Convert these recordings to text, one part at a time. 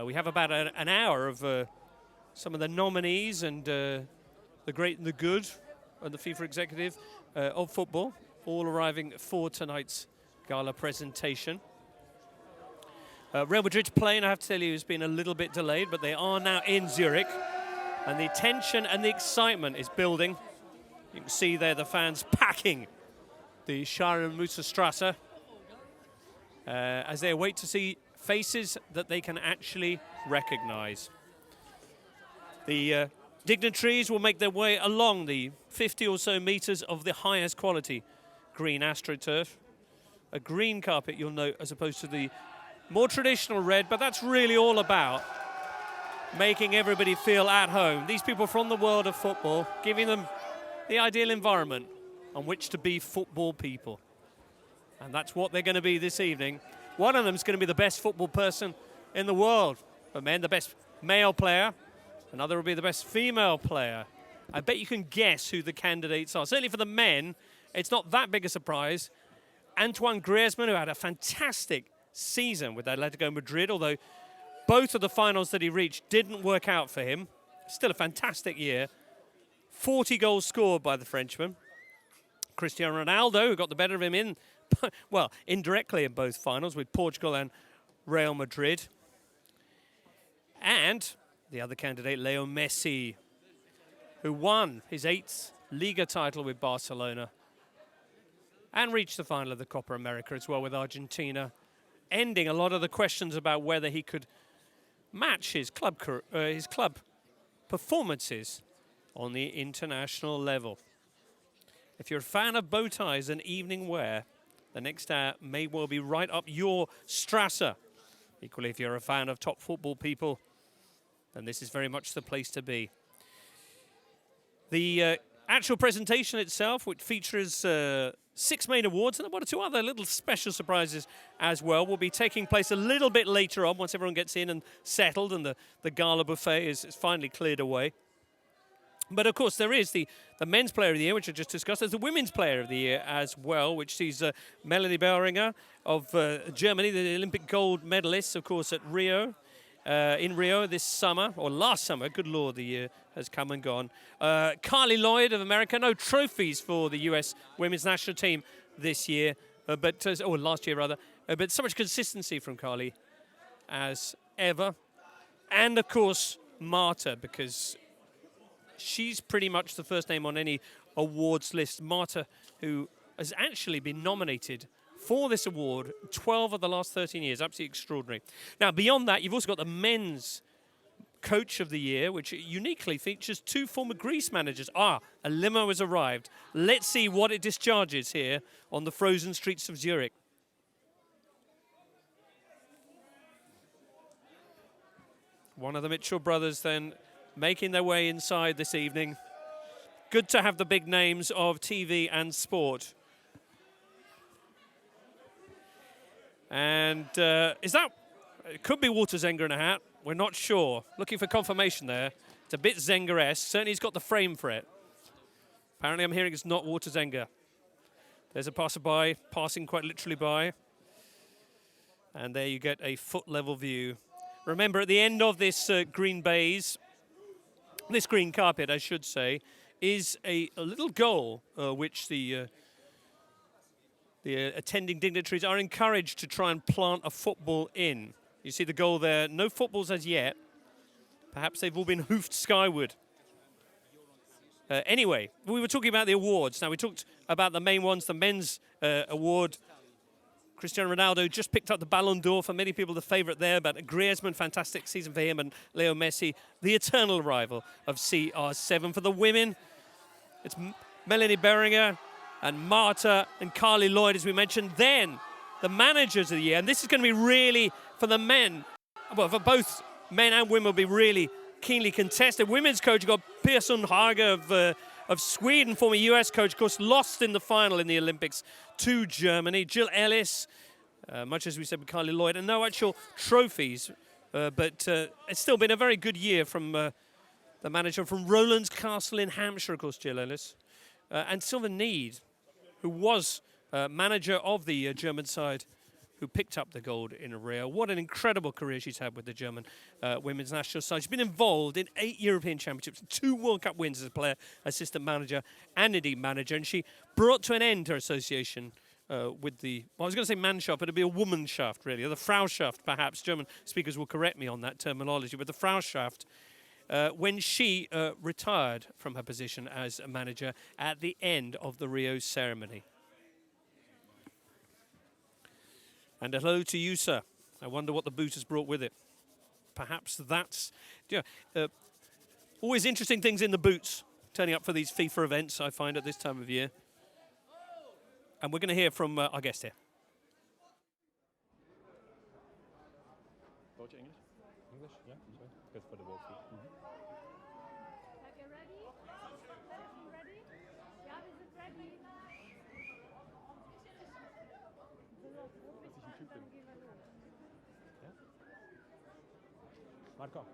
We have about an hour of some of the nominees and the great and the good and the FIFA executive of football, all arriving for tonight's gala presentation. Real Madrid's plane, I have to tell you, has been a little bit delayed, but they are now in Zurich, and the tension and the excitement is building. You can see there the fans packing the Scharenmusserstrasse as they wait to see faces that they can actually recognize. The dignitaries will make their way along the 50 or so meters of the highest quality green AstroTurf. A green carpet, you'll note, as opposed to the more traditional red, but that's really all about making everybody feel at home. These people from the world of football, giving them the ideal environment on which to be football people. And that's what they're going to be this evening. One of them is going to be the best football person in the world. For men, the best male player. Another will be the best female player. I bet you can guess who the candidates are. Certainly for the men, it's not that big a surprise. Antoine Griezmann, who had a fantastic season with Atletico Madrid, although both of the finals that he reached didn't work out for him. Still a fantastic year. 40 goals scored by the Frenchman. Cristiano Ronaldo, who got the better of him in, well, indirectly in both finals with Portugal and Real Madrid. And the other candidate, Leo Messi, who won his 8th Liga title with Barcelona and reached the final of the Copa America as well with Argentina, ending a lot of the questions about whether he could match his club performances on the international level. If you're a fan of bow ties and evening wear, the next hour may well be right up your Strasse. Equally, if you're a fan of top football people, then this is very much the place to be. The actual presentation itself, which features 6 main awards and 1 or 2 other little special surprises as well, will be taking place a little bit later on once everyone gets in and settled and the gala buffet is finally cleared away. But of course, there is the men's player of the year, which I just discussed. There's the women's player of the year as well, which sees Melanie Böhringer of Germany, the Olympic gold medalist, of course, at Rio. In Rio this summer, or last summer, good Lord, the year has come and gone. Carly Lloyd of America, no trophies for the US women's national team this year, or last year rather, but so much consistency from Carly as ever. And of course, Marta, because she's pretty much the first name on any awards list. Marta, who has actually been nominated for this award 12 of the last 13 years. Absolutely extraordinary. Now, beyond that, you've also got the men's coach of the year, which uniquely features 2 former Greece managers. A limo has arrived. Let's see what it discharges here on the frozen streets of Zurich. One of the Mitchell brothers then making their way inside this evening. Good to have the big names of TV and sport. And is that, it could be Walter Zenga in a hat. We're not sure. Looking for confirmation there. It's a bit Zenga-esque. Certainly he's got the frame for it. Apparently I'm hearing it's not Walter Zenga. There's a passerby passing quite literally by. And there you get a foot-level view. Remember, at the end of this green baize, this green carpet, I should say, is a little goal which the attending dignitaries are encouraged to try and plant a football in. You see the goal there. No footballs as yet. Perhaps they've all been hoofed skyward. Anyway, we were talking about the awards. Now, we talked about the main ones, the men's award. Cristiano Ronaldo just picked up the Ballon d'Or, for many people the favourite there, but Griezmann, fantastic season for him, and Leo Messi, the eternal rival of CR7. For the women, it's Melanie Böhringer and Marta and Carly Lloyd, as we mentioned. Then the managers of the year, and this is going to be really, for the men, well, for both men and women, will be really keenly contested. Women's coach, you've got Pia Sundhage of Sweden, former US coach, of course, lost in the final in the Olympics to Germany. Jill Ellis, much as we said with Carly Lloyd, and no actual trophies, but it's still been a very good year from the manager from Rowlands Castle in Hampshire, of course, Jill Ellis, and Sylvan Need, who was manager of the German side who picked up the gold in Rio. What an incredible career she's had with the German women's national side. She's been involved in 8 European Championships, 2 World Cup wins as a player, assistant manager, and indeed manager. And she brought to an end her association with the, well, I was going to say Mannschaft, but it'd be a Womanschaft, really, or the Frauschaft, perhaps. German speakers will correct me on that terminology, but the Frauschaft, when she retired from her position as a manager at the end of the Rio ceremony. And hello to you, sir. I wonder what the boot has brought with it. Perhaps that's... always interesting things in the boots, turning up for these FIFA events, I find, at this time of year. And we're going to hear from our guest here. Deutsch, English? English, yeah, sure. Good for the both feet. Okay, ready? Ready? Yeah, is it ready? Marco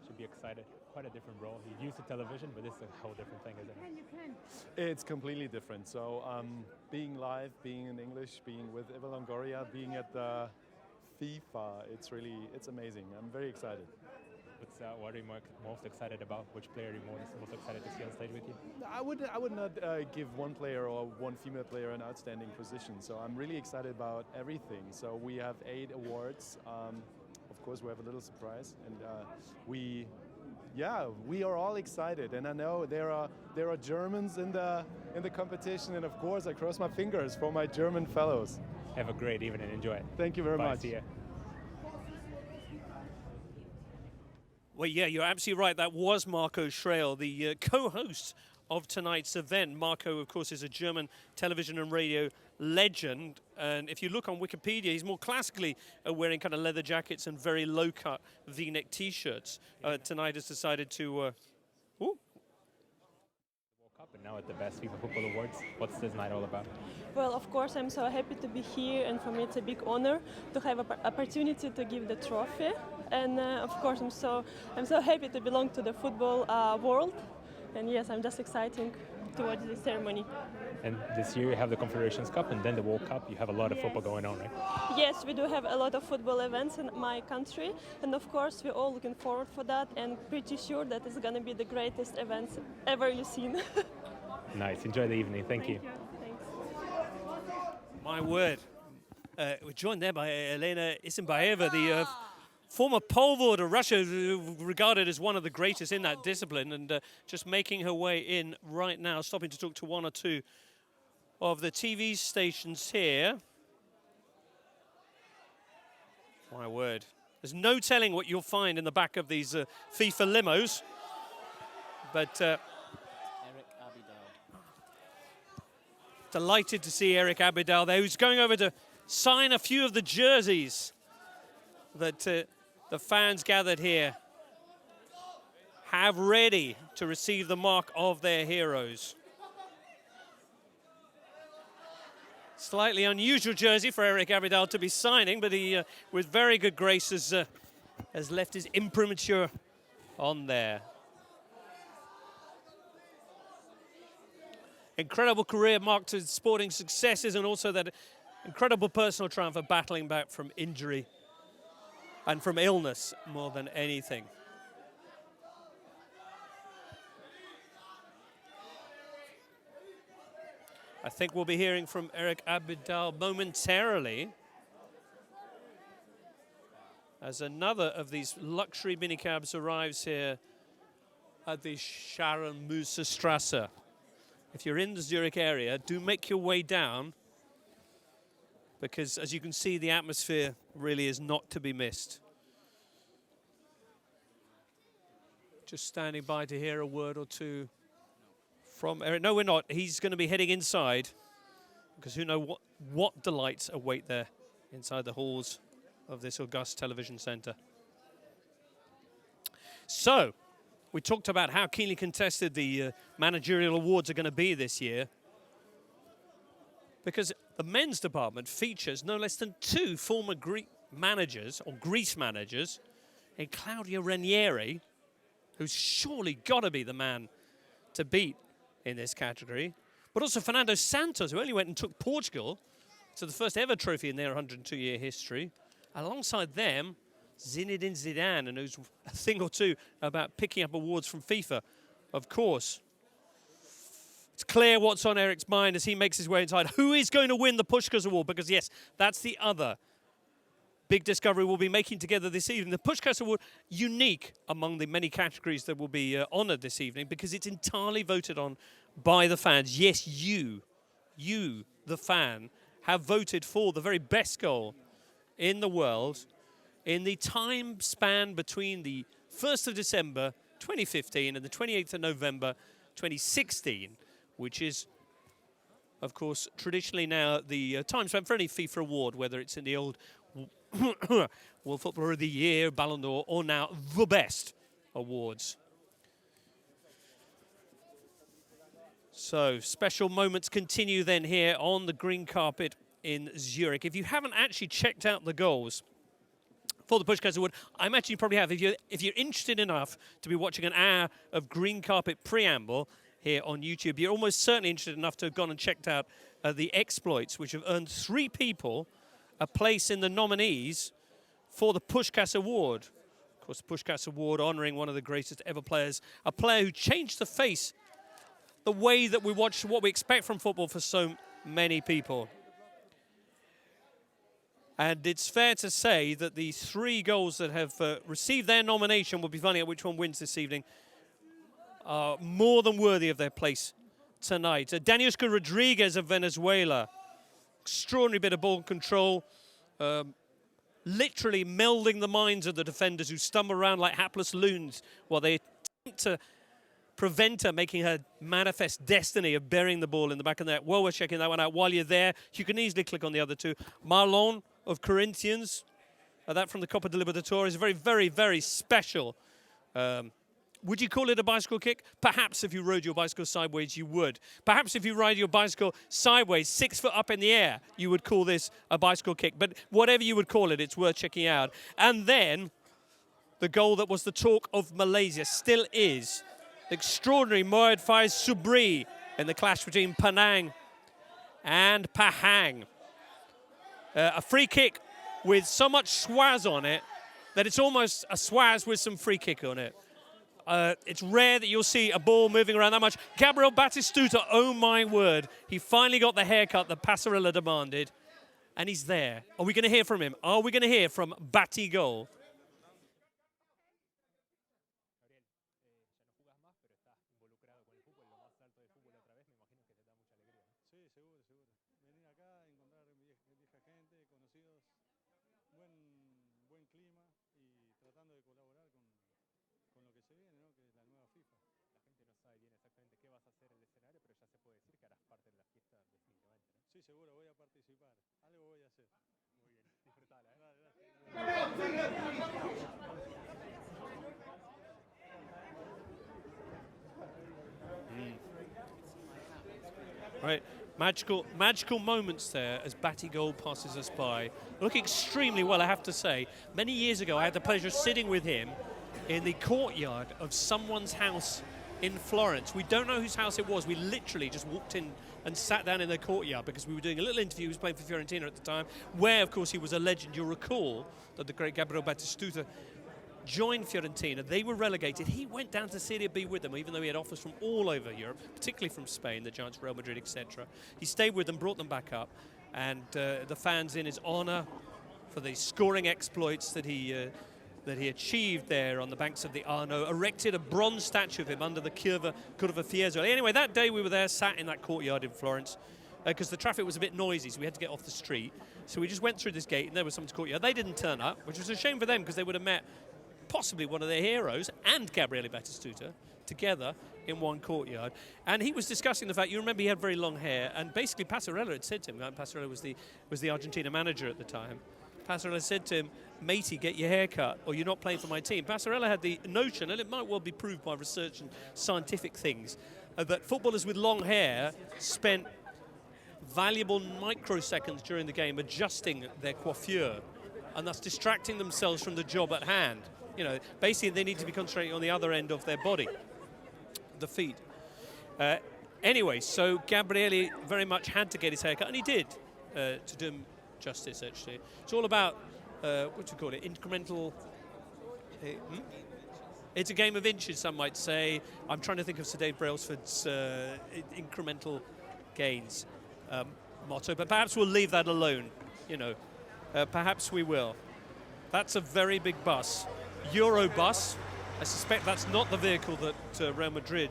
should be excited. Quite a different role. He's used to television, but this is a whole different thing, isn't it? You can. It's completely different. So being live, being in English, being with Eva Longoria, being at the FIFA, it's amazing. I'm very excited. What are you most excited about? Which player are you most excited to see on stage with you? I would not give one player or one female player an outstanding position. So I'm really excited about everything. So we have 8 awards. Of course, we have a little surprise, and we are all excited. And I know there are Germans in the competition, and of course, I cross my fingers for my German fellows. Have a great evening. Enjoy it. Thank you very Bye. much. See ya. Well, yeah, you're absolutely right. That was Marco Schreil, the co-host of tonight's event. Marco, of course, is a German television and radio legend. And if you look on Wikipedia, he's more classically wearing kind of leather jackets and very low-cut V-neck T-shirts. Tonight has decided to... World Cup and now at the Best FIFA Football Awards. What's this night all about? Well, of course, I'm so happy to be here, and for me it's a big honor to have an opportunity to give the trophy. And of course, I'm so happy to belong to the football world. And yes, I'm just excited to watch the ceremony. And this year you have the Confederations Cup and then the World Cup. You have a lot of football going on, right? Yes, we do have a lot of football events in my country, and of course we're all looking forward for that, and pretty sure that it's going to be the greatest events ever you've seen. Nice. Enjoy the evening. Thank you. Thanks. My word. We're joined there by Elena Isinbayeva, the former pole vaulter, Russia, regarded as one of the greatest in that discipline, and just making her way in right now, stopping to talk to one or two of the TV stations here. My word. There's no telling what you'll find in the back of these FIFA limos. But delighted to see Eric Abidal there, who's going over to sign a few of the jerseys that the fans gathered here have ready to receive the mark of their heroes. Slightly unusual jersey for Eric Abidal to be signing, but he, with very good grace, has left his imprimatur on there. Incredible career marked with sporting successes, and also that incredible personal triumph of battling back from injury and from illness more than anything. I think we'll be hearing from Eric Abidal momentarily as another of these luxury minicabs arrives here at the Scharnhorster. If you're in the Zurich area, do make your way down, because as you can see, the atmosphere really is not to be missed. Just standing by to hear a word or two from Eric. No, we're not. He's going to be heading inside, because who knows what delights await there inside the halls of this august television centre. So, we talked about how keenly contested the managerial awards are going to be this year, because the men's department features no less than 2 former Greek managers, or Greece managers, in Claudia Ranieri, who's surely got to be the man to beat in this category, but also Fernando Santos, who only went and took Portugal to the first ever trophy in their 102-year history. Alongside them, Zinedine Zidane, and who's a thing or two about picking up awards from FIFA, of course. It's clear what's on Eric's mind as he makes his way inside. Who is going to win the Puskás Award? Because, yes, that's the other big discovery we'll be making together this evening. The Puskás Award, unique among the many categories that will be honoured this evening, because it's entirely voted on by the fans. Yes, you, the fan, have voted for the very best goal in the world in the time span between the 1st of December 2015 and the 28th of November 2016, which is, of course, traditionally now the time span for any FIFA award, whether it's in the old World Footballer of the Year, Ballon d'Or, or now the best awards. So, special moments continue then here on the green carpet in Zurich. If you haven't actually checked out the goals for the Puskás Award, I imagine you probably have. If you're interested enough to be watching an hour of green carpet preamble here on YouTube, you're almost certainly interested enough to have gone and checked out the exploits, which have earned 3 people a place in the nominees for the Puskás Award. Of course, the Puskás Award honouring one of the greatest ever players, a player who changed the face, the way that we watch, what we expect from football for so many people. And it's fair to say that the 3 goals that have received their nomination, we'll be finding out which one wins this evening, are more than worthy of their place tonight. Daniuska Rodriguez of Venezuela, extraordinary bit of ball control, literally melding the minds of the defenders who stumble around like hapless loons while they attempt to prevent her making her manifest destiny of burying the ball in the back of the net. Well, we're checking that one out. While you're there, you can easily click on the other 2. Marlon of Corinthians, that from the Copa de Libertadores, very, very, very special. Would you call it a bicycle kick? Perhaps if you rode your bicycle sideways, you would. Perhaps if you ride your bicycle sideways, 6 foot up in the air, you would call this a bicycle kick. But whatever you would call it, it's worth checking out. And then the goal that was the talk of Malaysia still is. Extraordinary Moed Faiz Subri in the clash between Penang and Pahang. A free kick with so much swaz on it that it's almost a swaz with some free kick on it. It's rare that you'll see a ball moving around that much. Gabriel Batistuta, oh my word. He finally got the haircut that Passarella demanded, and he's there. Are we going to hear from him? Are we going to hear from Batigol? Right, magical moments there as Batigol passes us by. Look extremely well, I have to say. Many years ago, I had the pleasure of sitting with him in the courtyard of someone's house in Florence. We don't know whose house it was. We literally just walked in and sat down in their courtyard because we were doing a little interview. He was playing for Fiorentina at the time, where, of course, he was a legend. You'll recall that the great Gabriel Batistuta joined Fiorentina. They were relegated. He went down to Serie B with them, even though he had offers from all over Europe, particularly from Spain, the Giants, Real Madrid, etc. He stayed with them, brought them back up, and the fans in his honour for the scoring exploits that he achieved there on the banks of the Arno, erected a bronze statue of him under the Curva Fiesole. Anyway, that day we were there, sat in that courtyard in Florence, because the traffic was a bit noisy, so we had to get off the street. So we just went through this gate, and there was someone's courtyard. They didn't turn up, which was a shame for them, because they would have met possibly one of their heroes and Gabriele Batistuta together in one courtyard. And he was discussing the fact, you remember he had very long hair, and basically Passarella had said to him, Passarella was the Argentina manager at the time, Passarella said to him, matey, get your hair cut or you're not playing for my team. Passarella had the notion, and it might well be proved by research and scientific things, that footballers with long hair spent valuable microseconds during the game adjusting their coiffure and thus distracting themselves from the job at hand. You know, basically they need to be concentrating on the other end of their body, the feet. Anyway, so Gabriele very much had to get his haircut, and he did. to do him justice, actually. It's all about, what do you call it, incremental... It's a game of inches, some might say. I'm trying to think of Sir Dave Brailsford's incremental gains motto, but perhaps we'll leave that alone, you know. Perhaps we will. That's a very big bus. Euro bus. I suspect that's not the vehicle that Real Madrid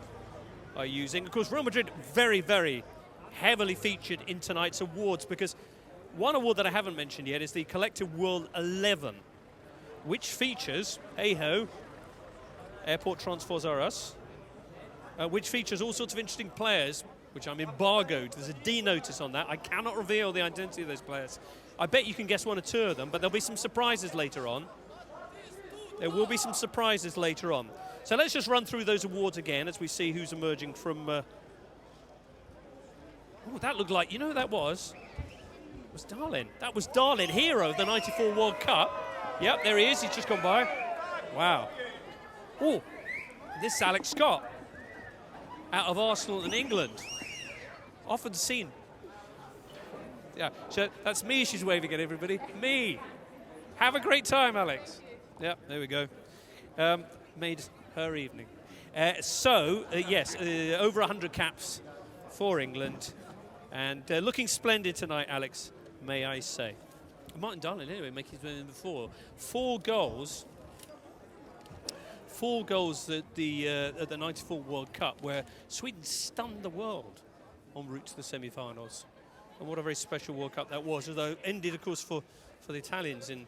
are using. Of course, Real Madrid very, very heavily featured in tonight's awards, because one award that I haven't mentioned yet is the Collective World 11, which features, hey-ho, Airport Transfers Are Us, which features all sorts of interesting players, which I'm embargoed. There's a D notice on that. I cannot reveal the identity of those players. I bet you can guess one or two of them, but there'll be some surprises later on. There will be some surprises later on. So let's just run through those awards again as we see who's emerging from... Oh, that looked like... You know who that was? It was Darlin. That was Darlin, hero of the '94 World Cup. Yep, there he is. He's just gone by. Wow. Oh, this is Alex Scott out of Arsenal and England. Often seen. Yeah, so that's me she's waving at, everybody. Me. Have a great time, Alex. Yeah, there we go. Made her evening. Yes, over 100 caps for England. And looking splendid tonight, Alex, may I say. Martin Darlin, anyway, making his before. 4 goals. 4 goals at the '94 World Cup, where Sweden stunned the world en route to the semi-finals. And what a very special World Cup that was, although ended, of course, for the Italians in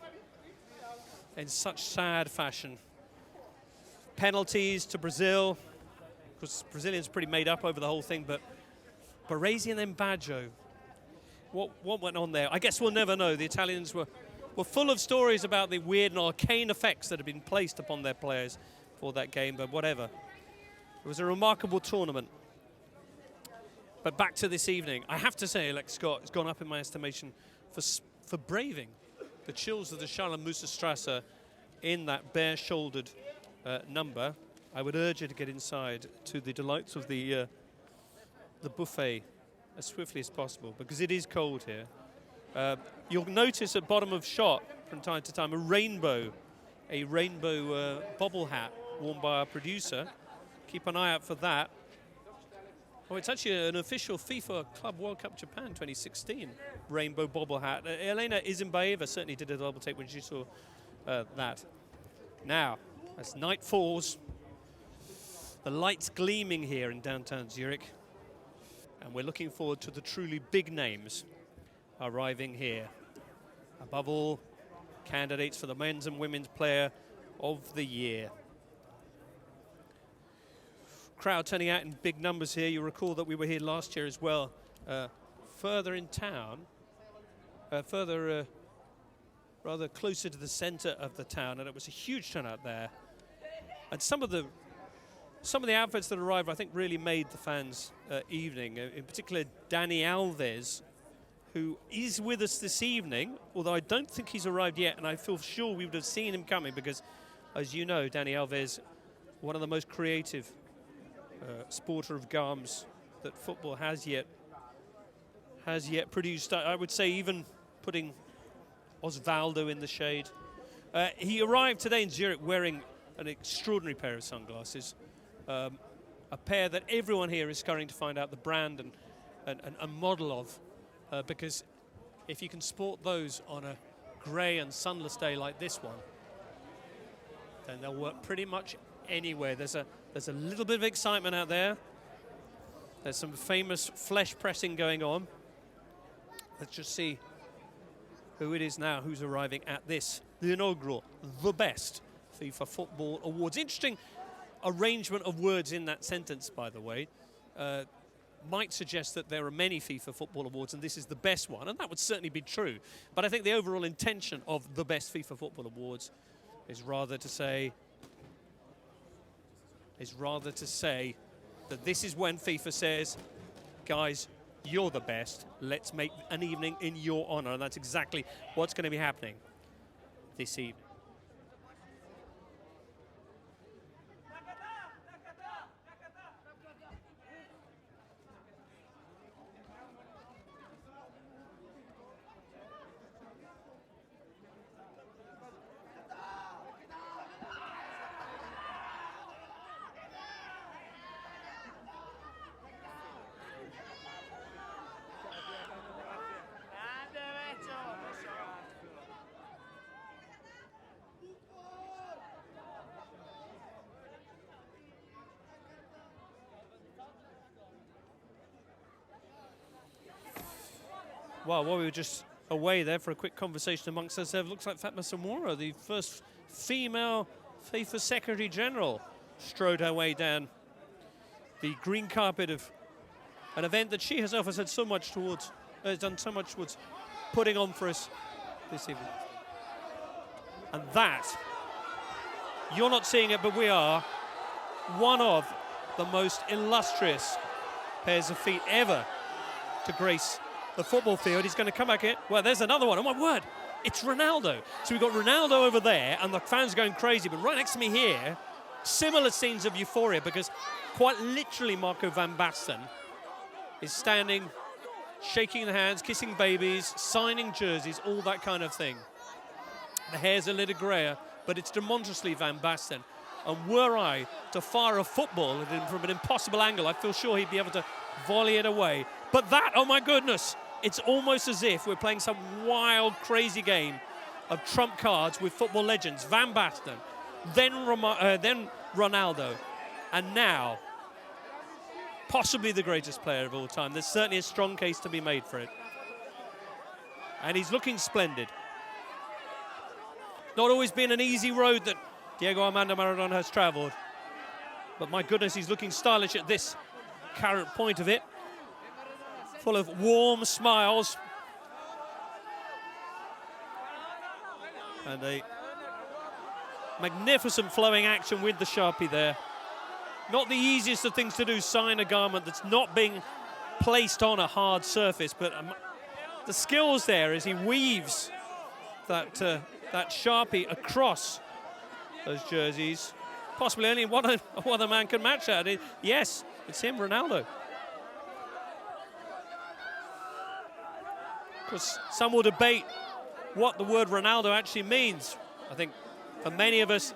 such sad fashion. Penalties to Brazil. Of course, Brazilians pretty made up over the whole thing, but Baresi and then Baggio. What went on there? I guess we'll never know. The Italians were full of stories about the weird and arcane effects that had been placed upon their players for that game, but whatever. It was a remarkable tournament. But back to this evening. I have to say, Alex Scott has gone up in my estimation for braving the chills of the Scharnhorst-Strasse in that bare-shouldered number. I would urge you to get inside to the delights of the buffet as swiftly as possible, because it is cold here. You'll notice at bottom of shot from time to time a rainbow bobble hat worn by our producer. Keep an eye out for that. Oh, it's actually an official FIFA Club World Cup Japan 2016 rainbow bobble hat. Elena Izinbaeva certainly did a double take when she saw that. Now, as night falls, the lights gleaming here in downtown Zurich, and we're looking forward to the truly big names arriving here. Above all, candidates for the men's and women's player of the year. Crowd turning out in big numbers here. You recall that we were here last year as well. Further in town, rather closer to the centre of the town, and it was a huge turnout there. And some of the outfits that arrived, I think, really made the fans' evening. In particular, Dani Alves, who is with us this evening, although I don't think he's arrived yet, and I feel sure we would have seen him coming because, as you know, Dani Alves, one of the most creative sporter of garms that football has yet produced. I would say even putting Osvaldo in the shade. He arrived today in Zurich wearing an extraordinary pair of sunglasses, a pair that everyone here is scurrying to find out the brand and model of, because if you can sport those on a grey and sunless day like this one, then they'll work pretty much anywhere. There's a little bit of excitement out there. There's some famous flesh pressing going on. Let's just see who it is now who's arriving at this, the inaugural, the best FIFA Football Awards. Interesting arrangement of words in that sentence, by the way. Might suggest that there are many FIFA Football Awards and this is the best one, and that would certainly be true. But I think the overall intention of the best FIFA Football Awards is rather to say that this is when FIFA says, guys, you're the best. Let's make an evening in your honor. And that's exactly what's going to be happening this evening. Well, while we were just away there for a quick conversation amongst ourselves, looks like Fatma Samora, the first female FIFA Secretary General, strode her way down the green carpet of an event that she herself has had so much towards, has done so much towards putting on for us this evening. And that, you're not seeing it, but we are, one of the most illustrious pairs of feet ever to grace the football field. He's going to come back in. Well, there's another one. Oh, my word. It's Ronaldo. So we've got Ronaldo over there, and the fans are going crazy. But right next to me here, similar scenes of euphoria, because quite literally Marco van Basten is standing, shaking the hands, kissing babies, signing jerseys, all that kind of thing. The hair's a little grayer, but it's demonstrably Van Basten. And were I to fire a football at him from an impossible angle, I feel sure he'd be able to volley it away. But that, oh my goodness, it's almost as if we're playing some wild, crazy game of trump cards with football legends. Van Basten, then Ronaldo, and now possibly the greatest player of all time. There's certainly a strong case to be made for it. And he's looking splendid. Not always been an easy road that Diego Armando Maradona has travelled. But my goodness, he's looking stylish at this current point of it. Full of warm smiles. And a magnificent flowing action with the Sharpie there. Not the easiest of things to do, sign a garment that's not being placed on a hard surface, but the skills there as he weaves that Sharpie across those jerseys. Possibly only one other man can match that. Yes, it's him, Ronaldo. Because some will debate what the word Ronaldo actually means. I think for many of us,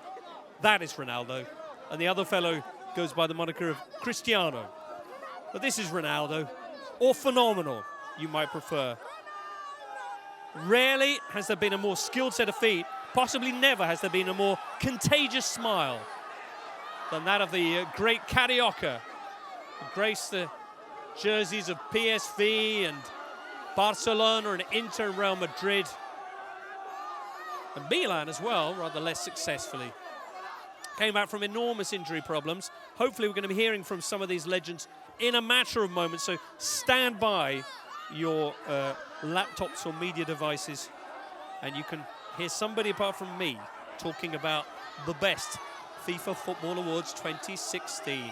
that is Ronaldo. And the other fellow goes by the moniker of Cristiano. But this is Ronaldo, or phenomenal, you might prefer. Rarely has there been a more skilled set of feet, possibly never has there been a more contagious smile than that of the great Carioca, who graced the jerseys of PSV and Barcelona and Inter and Real Madrid, and Milan as well, rather less successfully. Came back from enormous injury problems. Hopefully we're going to be hearing from some of these legends in a matter of moments, so stand by your laptops or media devices and you can hear somebody apart from me talking about the best FIFA Football Awards 2016.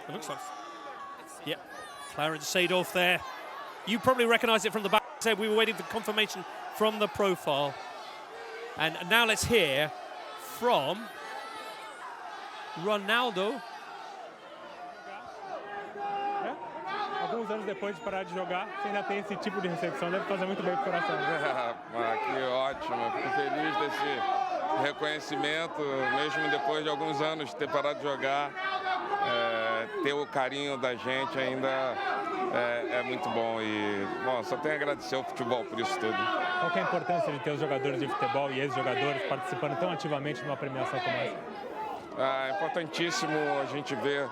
It looks like, yeah, Clarence Seedorf there. You probably recognize it from the back. Said we were waiting for confirmation from the profile. And now let's hear from Ronaldo. Alguns anos depois de parar de jogar, você ainda tem esse tipo de recepção, deve fazer muito bem pro coração. Que ótimo, fico feliz desse reconhecimento, mesmo depois de alguns anos de ter parado de jogar. Ter o carinho da gente ainda é muito bom e, bom, só tenho a agradecer ao futebol por isso tudo. Qual que é a importância de ter os jogadores de futebol e ex-jogadores participando tão ativamente numa premiação como essa? É importantíssimo a gente ver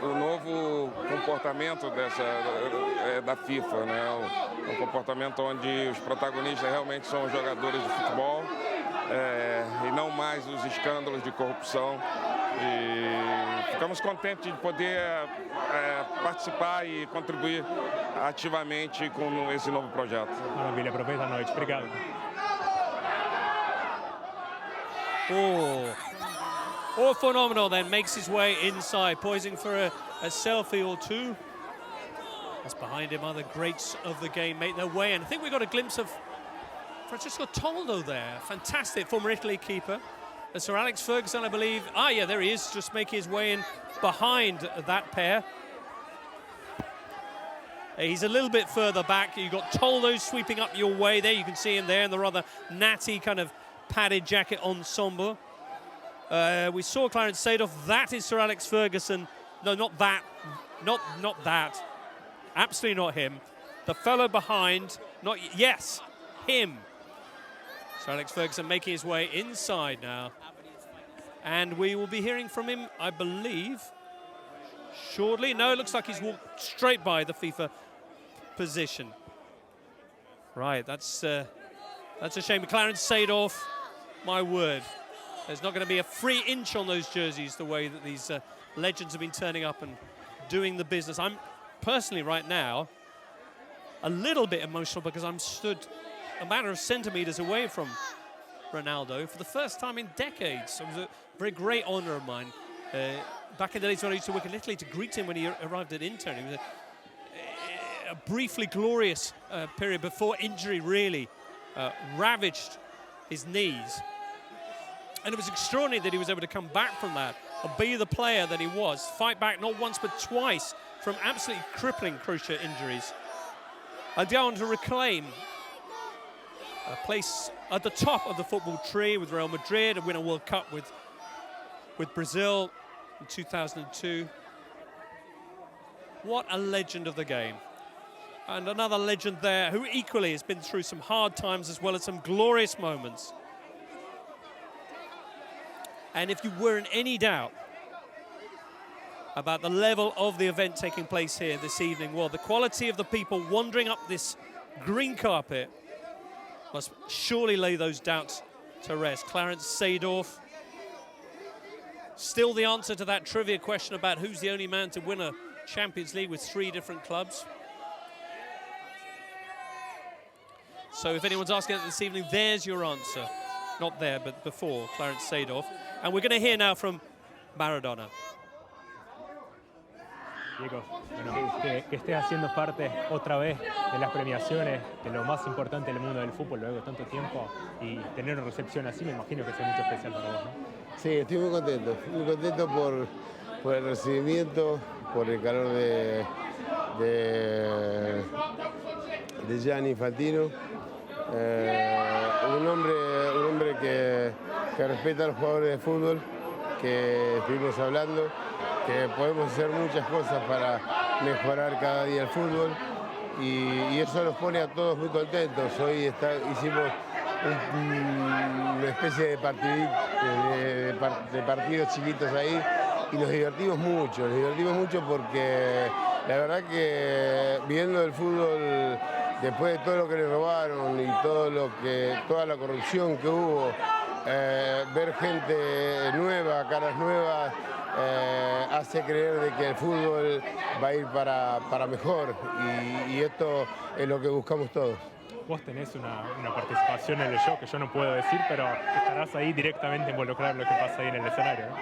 o novo comportamento da FIFA, né? Um comportamento onde os protagonistas realmente são os jogadores de futebol e não mais os escândalos de corrupção. E ficamos contentes de poder participar e contribuir ativamente com esse novo projeto. Maravilha, aproveita a noite. Obrigado. Oh, phenomenal then, makes his way inside, poising for a selfie or two. As behind him, other greats of the game make their way, and I think we got a glimpse of Francesco Toldo there, fantastic former Italy keeper. Sir Alex Ferguson, I believe. Ah, yeah, there he is, just making his way in behind that pair. He's a little bit further back. You've got Toldo sweeping up your way there. You can see him there in the rather natty kind of padded jacket ensemble. We saw Clarence Seedorf. That is Sir Alex Ferguson. No, not that. Not that. Absolutely not him. The fellow behind. Yes, him. Sir Alex Ferguson making his way inside now. And we will be hearing from him, I believe, shortly. No, it looks like he's walked straight by the FIFA position. Right, that's a shame. Clarence Seedorf, my word. There's not going to be a free inch on those jerseys the way that these legends have been turning up and doing the business. I'm personally right now a little bit emotional because I'm stood a matter of centimeters away from Ronaldo for the first time in decades. It was a very great honor of mine. Back in the days when I used to work in Italy, to greet him when he arrived at Inter. It was a briefly glorious period before injury really ravaged his knees. And it was extraordinary that he was able to come back from that and be the player that he was, fight back not once but twice from absolutely crippling cruciate injuries, and go on to reclaim a place at the top of the football tree with Real Madrid and win a World Cup with Brazil in 2002. What a legend of the game. And another legend there who equally has been through some hard times as well as some glorious moments. And if you were in any doubt about the level of the event taking place here this evening, well, the quality of the people wandering up this green carpet must surely lay those doubts to rest. Clarence Seedorf, still the answer to that trivia question about who's the only man to win a Champions League with 3 different clubs. So if anyone's asking that this evening, there's your answer. Not there, but before Clarence Seedorf. And we're going to hear now from Maradona. Diego, bueno, que estés haciendo parte otra vez de las premiaciones, de lo más importante del mundo del fútbol luego de tanto tiempo, y tener una recepción así me imagino que es mucho especial para vos, ¿no? Sí, estoy muy contento por el recibimiento, por el calor de Gianni Infantino, un hombre que respeta a los jugadores de fútbol, que estuvimos hablando, que podemos hacer muchas cosas para mejorar cada día el fútbol y eso nos pone a todos muy contentos. Hoy hicimos una especie de partidos chiquitos ahí y nos divertimos mucho porque la verdad que viendo el fútbol después de todo lo que le robaron y toda la corrupción que hubo, ver gente nueva, caras nuevas, hace creer de que el fútbol va a ir para mejor y esto es lo que buscamos todos. Vos tenés una participación en el show que yo no puedo decir, pero estarás ahí directamente involucrado en lo que pasa ahí en el escenario, ¿no?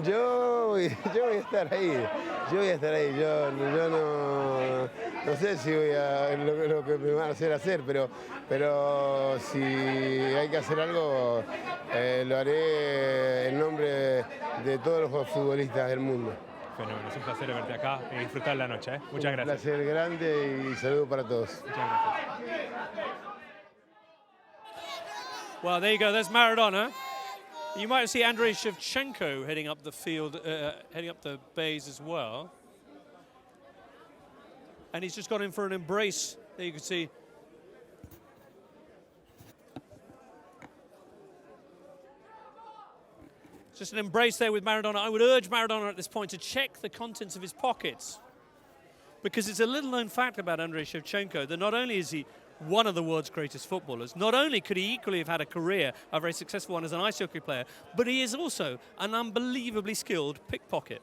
Yo voy a estar ahí. Yo no sé si voy a lo que me van a hacer, pero si hay que hacer algo, lo haré en nombre de todos los futbolistas del mundo. Fenómeno, es un placer verte acá y disfrutar la noche, ¿eh? Muchas gracias. Un placer grande y saludo para todos. Muchas gracias. Well, there you go. There's Maradona. You might see Andrei Shevchenko heading up the field, heading up the bays as well. And he's just got in for an embrace. There you can see. Just an embrace there with Maradona. I would urge Maradona at this point to check the contents of his pockets, because it's a little known fact about Andrei Shevchenko that not only is he one of the world's greatest footballers, not only could he equally have had a career, a very successful one as an ice hockey player, but he is also an unbelievably skilled pickpocket.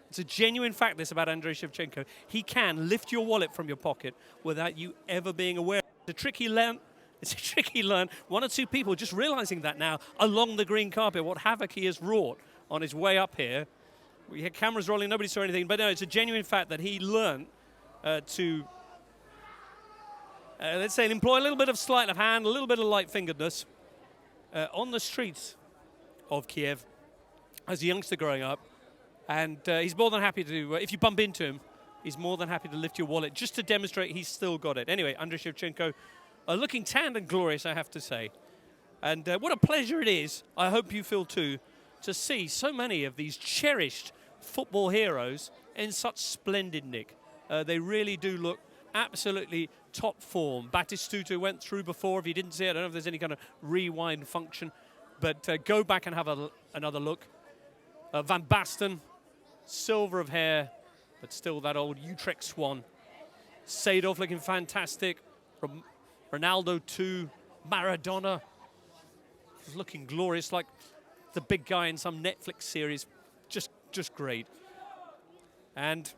It's a genuine fact, this, about Andrei Shevchenko. He can lift your wallet from your pocket without you ever being aware. It's a trick he learned. One or two people just realizing that now along the green carpet, what havoc he has wrought on his way up here. We had cameras rolling, nobody saw anything, but no, it's a genuine fact that he learned to, let's say, employ a little bit of sleight of hand, a little bit of light-fingeredness on the streets of Kiev as a youngster growing up. And he's more than happy to, if you bump into him, he's more than happy to lift your wallet just to demonstrate he's still got it. Anyway, Andriy Shevchenko looking tanned and glorious, I have to say. And what a pleasure it is, I hope you feel too, to see so many of these cherished football heroes in such splendid nick. They really do look absolutely top form. Batistuta went through before. If you didn't see it, I don't know if there's any kind of rewind function, but go back and have another look. Van Basten, silver of hair, but still that old Utrecht swan. Seedorf looking fantastic. Ronaldo too. Maradona looking glorious, like the big guy in some Netflix series. Just great. And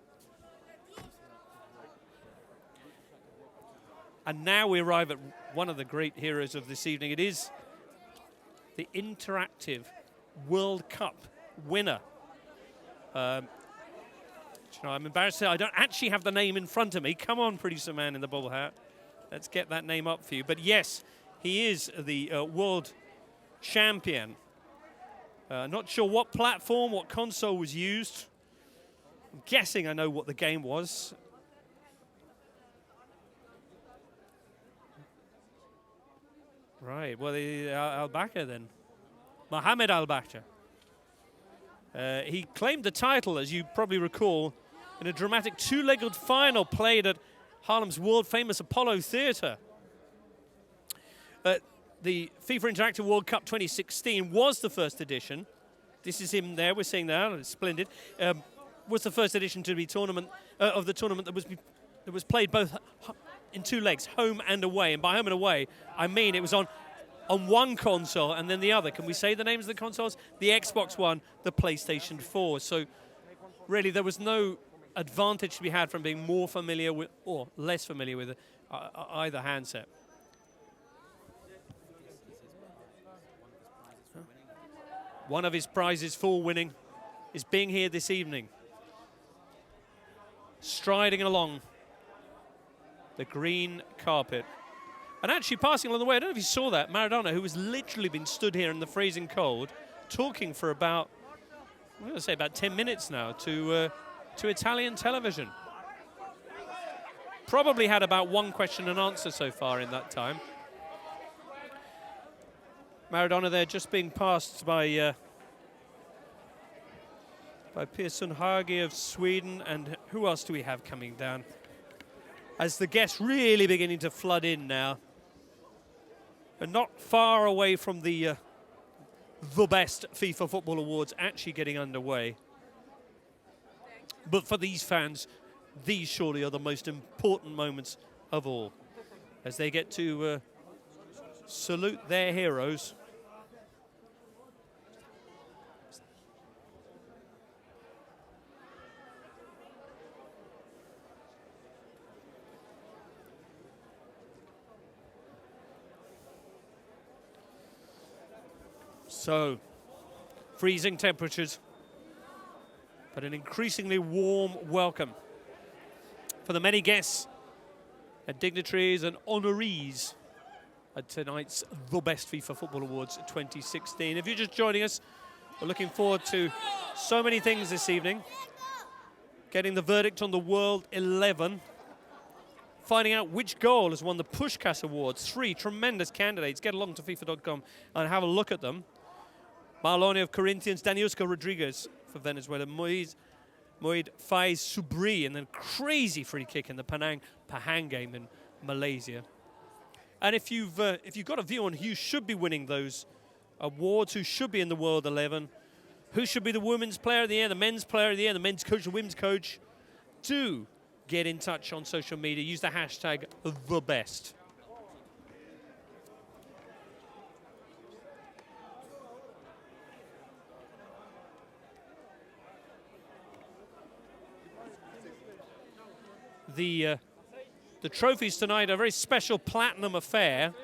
now we arrive at one of the great heroes of this evening. It is the interactive World Cup winner. I'm embarrassed to say I don't actually have the name in front of me. Come on, producer man in the bobble hat. Let's get that name up for you. But yes, he is the world champion. Not sure what platform, what console was used. I'm guessing I know what the game was. Right, well, Al-Bakr then. Mohamed Al-Bakr. He claimed the title, as you probably recall, in a dramatic two-legged final played at Haarlem's world-famous Apollo Theatre. The FIFA Interactive World Cup 2016 was the first edition. This is him there, we're seeing there, it's splendid. Was the first edition to be of the tournament that was played both in two legs, home and away. And by home and away, I mean it was on one console and then the other. Can we say the names of the consoles? The Xbox One, the PlayStation 4. So really there was no advantage to be had from being more familiar with or less familiar with either handset. One of his prizes for winning is being here this evening, striding along the green carpet. And actually passing along the way, I don't know if you saw that, Maradona, who has literally been stood here in the freezing cold, talking for about, I'm going to say about 10 minutes now to Italian television. Probably had about one question and answer so far in that time. Maradona there just being passed by Pearson Hagi of Sweden, and who else do we have coming down? As the guests really beginning to flood in now. And not far away from the best FIFA Football Awards actually getting underway. But for these fans, these surely are the most important moments of all, as they get to salute their heroes. So, freezing temperatures, but an increasingly warm welcome for the many guests and dignitaries and honorees at tonight's The Best FIFA Football Awards 2016. If you're just joining us, we're looking forward to so many things this evening. Getting the verdict on the World 11. Finding out which goal has won the Puskás Awards. 3 tremendous candidates. Get along to FIFA.com and have a look at them. Marlone of Corinthians, Daniuska Rodriguez for Venezuela, Moid Faiz Subri, and then crazy free kick in the Pahang game in Malaysia. And if you've got a view on who should be winning those awards, who should be in the World 11, who should be the Women's Player of the Year, the Men's Player of the Year, the Men's Coach, the Women's Coach, do get in touch on social media. Use the hashtag #TheBest. The trophies tonight are a very special platinum affair.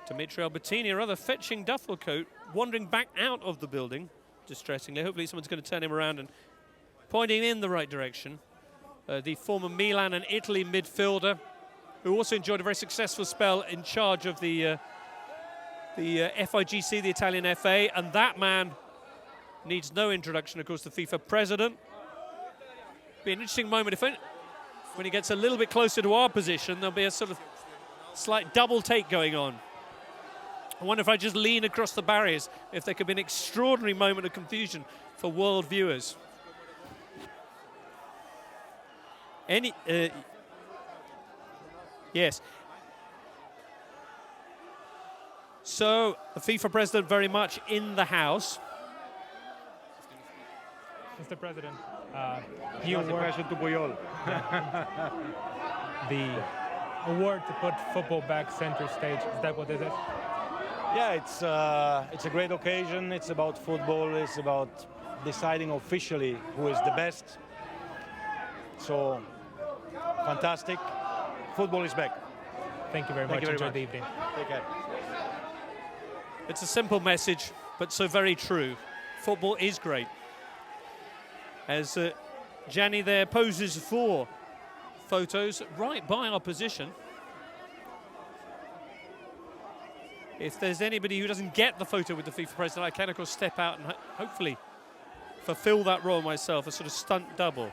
Dimitri Albertini, a rather fetching duffel coat, wandering back out of the building, distressingly. Hopefully someone's going to turn him around and point him in the right direction. The former Milan and Italy midfielder, who also enjoyed a very successful spell in charge of the FIGC, the Italian FA, and that man needs no introduction, of course, the FIFA president. Be an interesting moment if when he gets a little bit closer to our position, there'll be a sort of slight double take going on. I wonder if I just lean across the barriers, if there could be an extraordinary moment of confusion for world viewers. Yes. So, the FIFA president very much in the house. Mr. President, you award the award to put football back center stage. Is that what this is? Yeah, it's a great occasion. It's about football. It's about deciding officially who is the best. So, fantastic. Football is back. Thank you very much. Enjoy the evening. Take care. It's a simple message, but so very true. Football is great. As Gianni there poses for photos right by our position. If there's anybody who doesn't get the photo with the FIFA president, I can, of course, step out and hopefully fulfill that role myself, a sort of stunt double.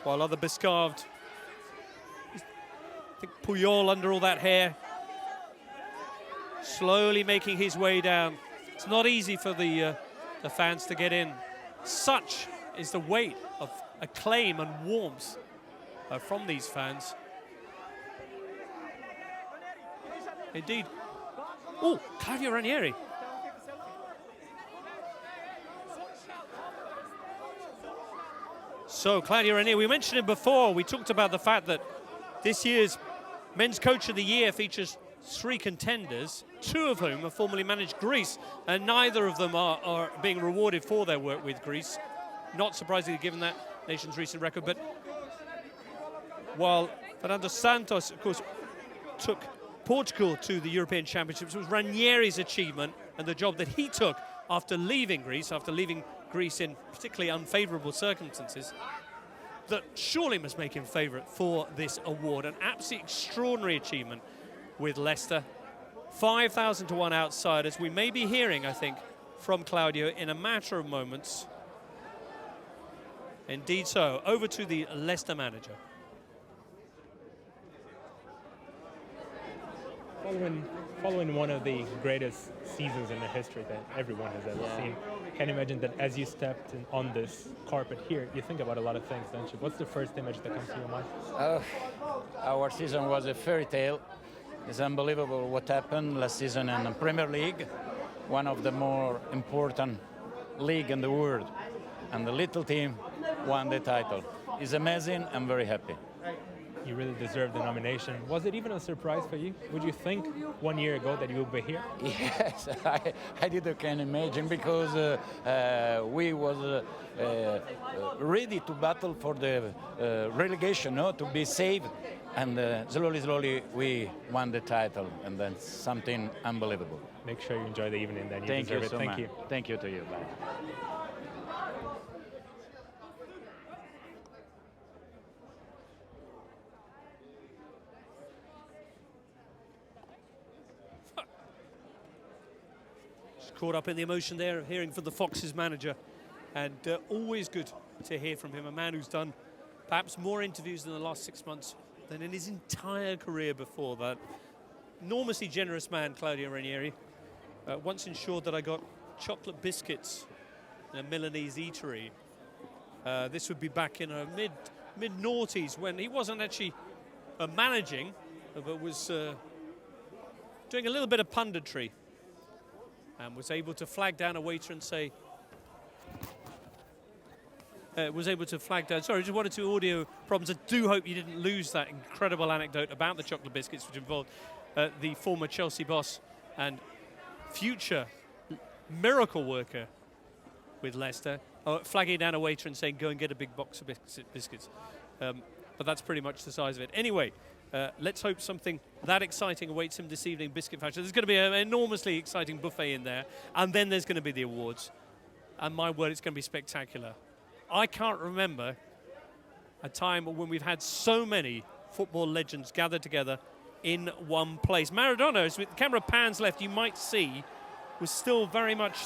While other bescarved, I think Puyol under all that hair, slowly making his way down. It's not easy for the fans to get in. Such is the weight of acclaim and warmth from these fans. Indeed. Oh, Claudia Ranieri. So, Claudia Ranieri, we mentioned it before. We talked about the fact that this year's Men's Coach of the Year features 3 contenders, 2 of whom have formerly managed Greece, and neither of them are being rewarded for their work with Greece. Not surprisingly, given that nation's recent record. But while Fernando Santos, of course, took Portugal to the European Championships, it was Ranieri's achievement and the job that he took after leaving Greece in particularly unfavourable circumstances, that surely must make him favourite for this award. An absolutely extraordinary achievement with Leicester. 5,000 to 1 outsiders. We may be hearing, I think, from Claudio in a matter of moments. Indeed so. Over to the Leicester manager. Following one of the greatest seasons in the history that everyone has ever seen, I can imagine that as you stepped on this carpet here, you think about a lot of things, don't you? What's the first image that comes to your mind? Our season was a fairy tale. It's unbelievable what happened last season in the Premier League, one of the more important league in the world. And the little team won the title. It's amazing. I'm very happy. You really deserve the nomination. Was it even a surprise for you? Would you think 1 year ago that you would be here? Yes, I didn't can imagine, because we was ready to battle for the relegation, no? To be saved. And slowly we won the title, and that's something unbelievable. Make sure you enjoy the evening then. Thank you so much. Thank you. Thank you to you. Bye. Caught up in the emotion there of hearing from the Foxes manager, and always good to hear from him, a man who's done perhaps more interviews in the last 6 months than in his entire career before that. Enormously generous man, Claudio Ranieri. Once ensured that I got chocolate biscuits in a Milanese eatery. This would be back in a mid-noughties, when he wasn't actually managing, but was doing a little bit of punditry, and was able to flag down a waiter and say, sorry, just 1 or 2 audio problems. I do hope you didn't lose that incredible anecdote about the chocolate biscuits, which involved the former Chelsea boss and future miracle worker with Leicester, flagging down a waiter and saying, go and get a big box of biscuits. But that's pretty much the size of it. Anyway, let's hope something that exciting awaits him this evening, biscuit fashion. There's going to be an enormously exciting buffet in there, and then there's going to be the awards. And my word, it's going to be spectacular. I can't remember a time when we've had so many football legends gathered together in one place. Maradona, as the camera pans left, you might see, was still very much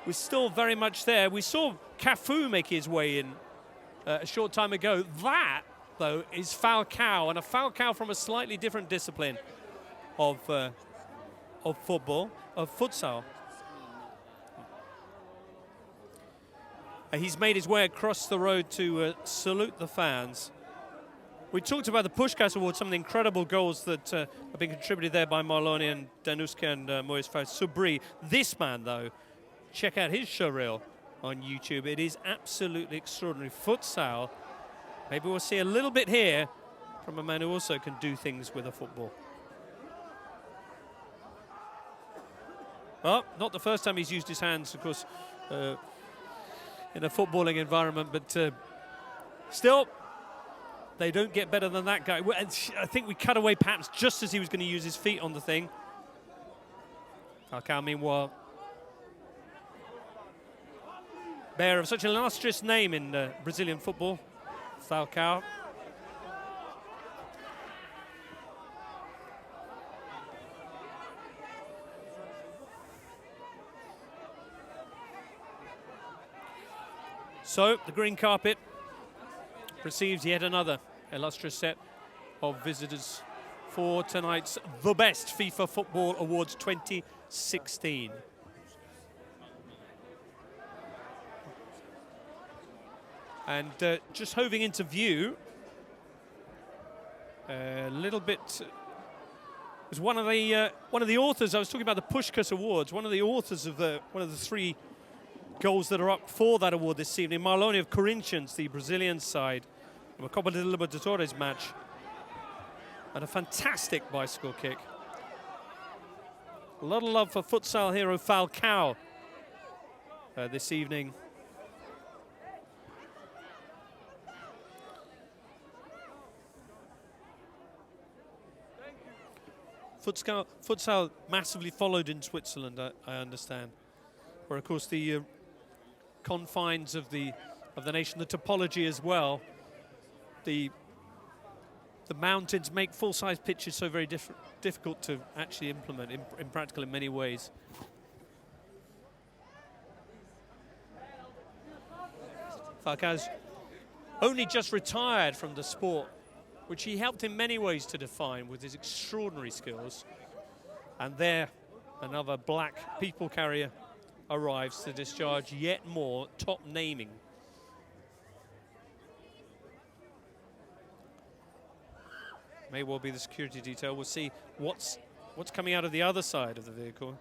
was still very much there. We saw Cafu make his way in a short time ago. That, though, is Falcao, and a Falcao from a slightly different discipline of football, of futsal. He's made his way across the road to salute the fans. We talked about the Puskás Award, some of the incredible goals that have been contributed there by Marloni and Danuska and Moyes Subri. This man, though, check out his showreel on YouTube. It is absolutely extraordinary. Futsal. Maybe we'll see a little bit here from a man who also can do things with a football. Well, not the first time he's used his hands, of course, in a footballing environment, but still, they don't get better than that guy. I think we cut away perhaps just as he was going to use his feet on the thing. Falcao, meanwhile, bearer of such an illustrious name in Brazilian football, Falcao. So, the green carpet receives yet another illustrious set of visitors for tonight's The Best FIFA Football Awards 2016. And just hoving into view, a little bit, was one of the authors. I was talking about the Puskás Awards. One of the authors of one of the 3 goals that are up for that award this evening. Marloni of Corinthians, the Brazilian side, from a Copa de Libertadores match, and a fantastic bicycle kick. A lot of love for futsal hero Falcao this evening. Futsal massively followed in Switzerland, I understand, where of course the confines of the nation, the topology as well, the mountains make full-size pitches so very difficult to actually implement, impractical in many ways. Falcao's only just retired from the sport, which he helped in many ways to define with his extraordinary skills. And there, another black people carrier arrives to discharge yet more top naming. May well be the security detail. We'll see what's coming out of the other side of the vehicle.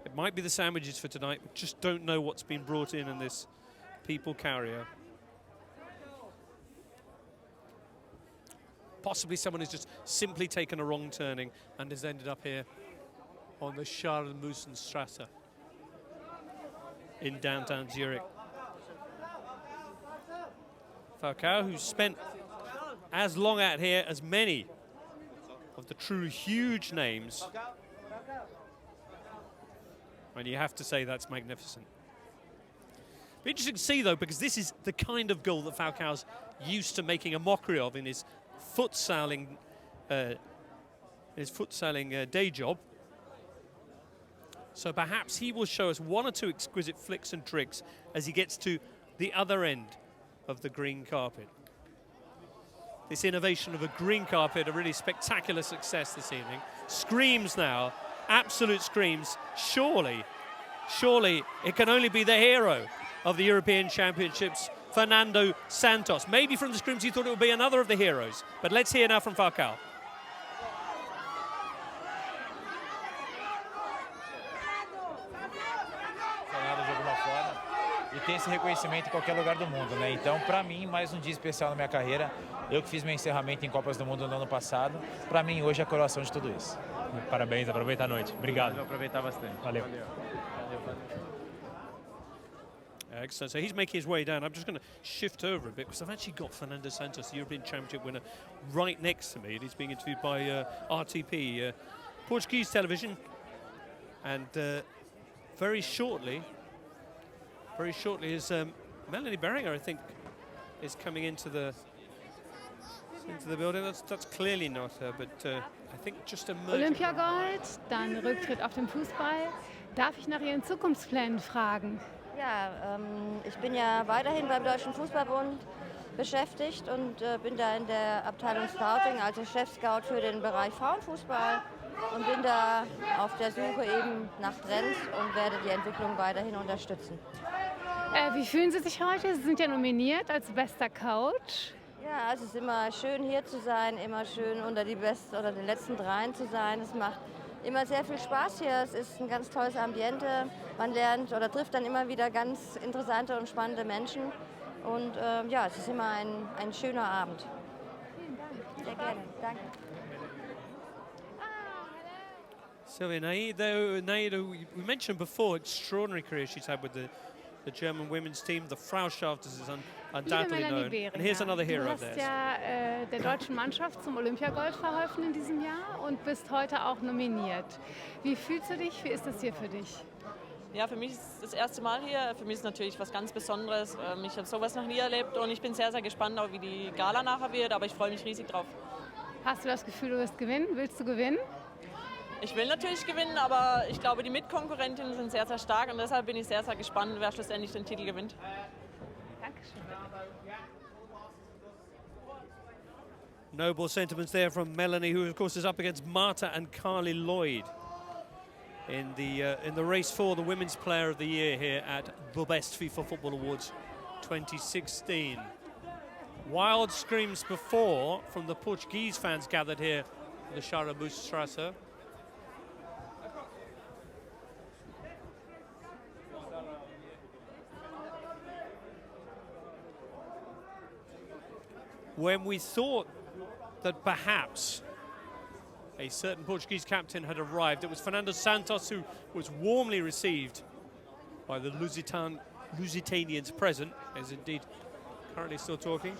It might be the sandwiches for tonight. We just don't know what's been brought in this people carrier. Possibly someone has just simply taken a wrong turning and has ended up here on the Scharlmussenstrasse in downtown Zurich. Falcao, who's spent as long out here as many of the true huge names. And you have to say that's magnificent. Be interesting to see, though, because this is the kind of goal that Falcao's used to making a mockery of in his futsaling, day job. So perhaps he will show us 1 or 2 exquisite flicks and tricks as he gets to the other end of the green carpet. This innovation of a green carpet, a really spectacular success this evening. Screams now, absolute screams. Surely it can only be the hero of the European Championships, Fernando Santos. Maybe from the screams he thought it would be another of the heroes. But let's hear now from Falcao. E tem esse reconhecimento em qualquer lugar do mundo, né? Então, para mim, mais um dia especial na minha carreira. Eu que fiz meu encerramento em Copas do Mundo no ano passado. Para mim, hoje é a coroação de tudo isso. Parabéns, aproveita a noite. Obrigado. Vou aproveitar bastante. Valeu. Excellent. So he's making his way down. I'm just going to shift over a bit because I've actually got Fernando Santos, the European Championship winner, right next to me. He's being interviewed by RTP, Portuguese television. And very shortly is Melanie Beringer, I think, is coming into the building. That's clearly not her, but I think just emerging. Olympiagold, dann Rücktritt auf dem Fußball, Darf ich nach Ihren Zukunftsplänen fragen? Ja, ich bin ja weiterhin beim Deutschen Fußballbund beschäftigt und bin da in der Abteilung Scouting, also Chef-Scout für den Bereich Frauenfußball und bin da auf der Suche eben nach Trends und werde die Entwicklung weiterhin unterstützen. Wie fühlen Sie sich heute? Sie sind ja nominiert als bester Coach. Ja, also es ist immer schön hier zu sein, immer schön unter den letzten dreien zu sein. Es macht immer sehr viel Spaß hier. Es ist ein ganz tolles Ambiente. Man lernt oder trifft dann immer wieder ganz interessante und spannende Menschen. Und ja, es ist immer ein schöner Abend. Vielen Dank. Sehr gerne. Danke. Sylvia Naida, we mentioned before, extraordinary career she's had with the German women's team. The Frauschaft is undoubtedly known. And here's another hero du of hast theirs. ja der deutschen Mannschaft zum Olympiagold verholfen in diesem Jahr und bist heute auch nominiert. Wie fühlst du dich? Wie ist das hier für dich? Ja, für mich ist es das erste Mal hier. Für mich ist es natürlich was ganz Besonderes. Ich habe sowas noch nie erlebt und ich bin sehr, sehr gespannt, auch wie die Gala nachher wird, aber ich freue mich riesig drauf. Hast du das Gefühl, du wirst gewinnen? Willst du gewinnen? Ich will natürlich gewinnen, aber ich glaube, die Mitkonkurrentinnen sind sehr, sehr stark und deshalb bin ich sehr, sehr gespannt, wer schlussendlich den Titel gewinnt. Dankeschön. Noble sentiments there from Melanie, who of course is up against Marta and Carly Lloyd in the race for the Women's Player of the Year here at the Best FIFA Football Awards 2016. Wild screams before from the Portuguese fans gathered here at the Scharabusstrasse. When we thought that perhaps a certain Portuguese captain had arrived, it was Fernando Santos who was warmly received by the Lusitanians present, as indeed currently still talking.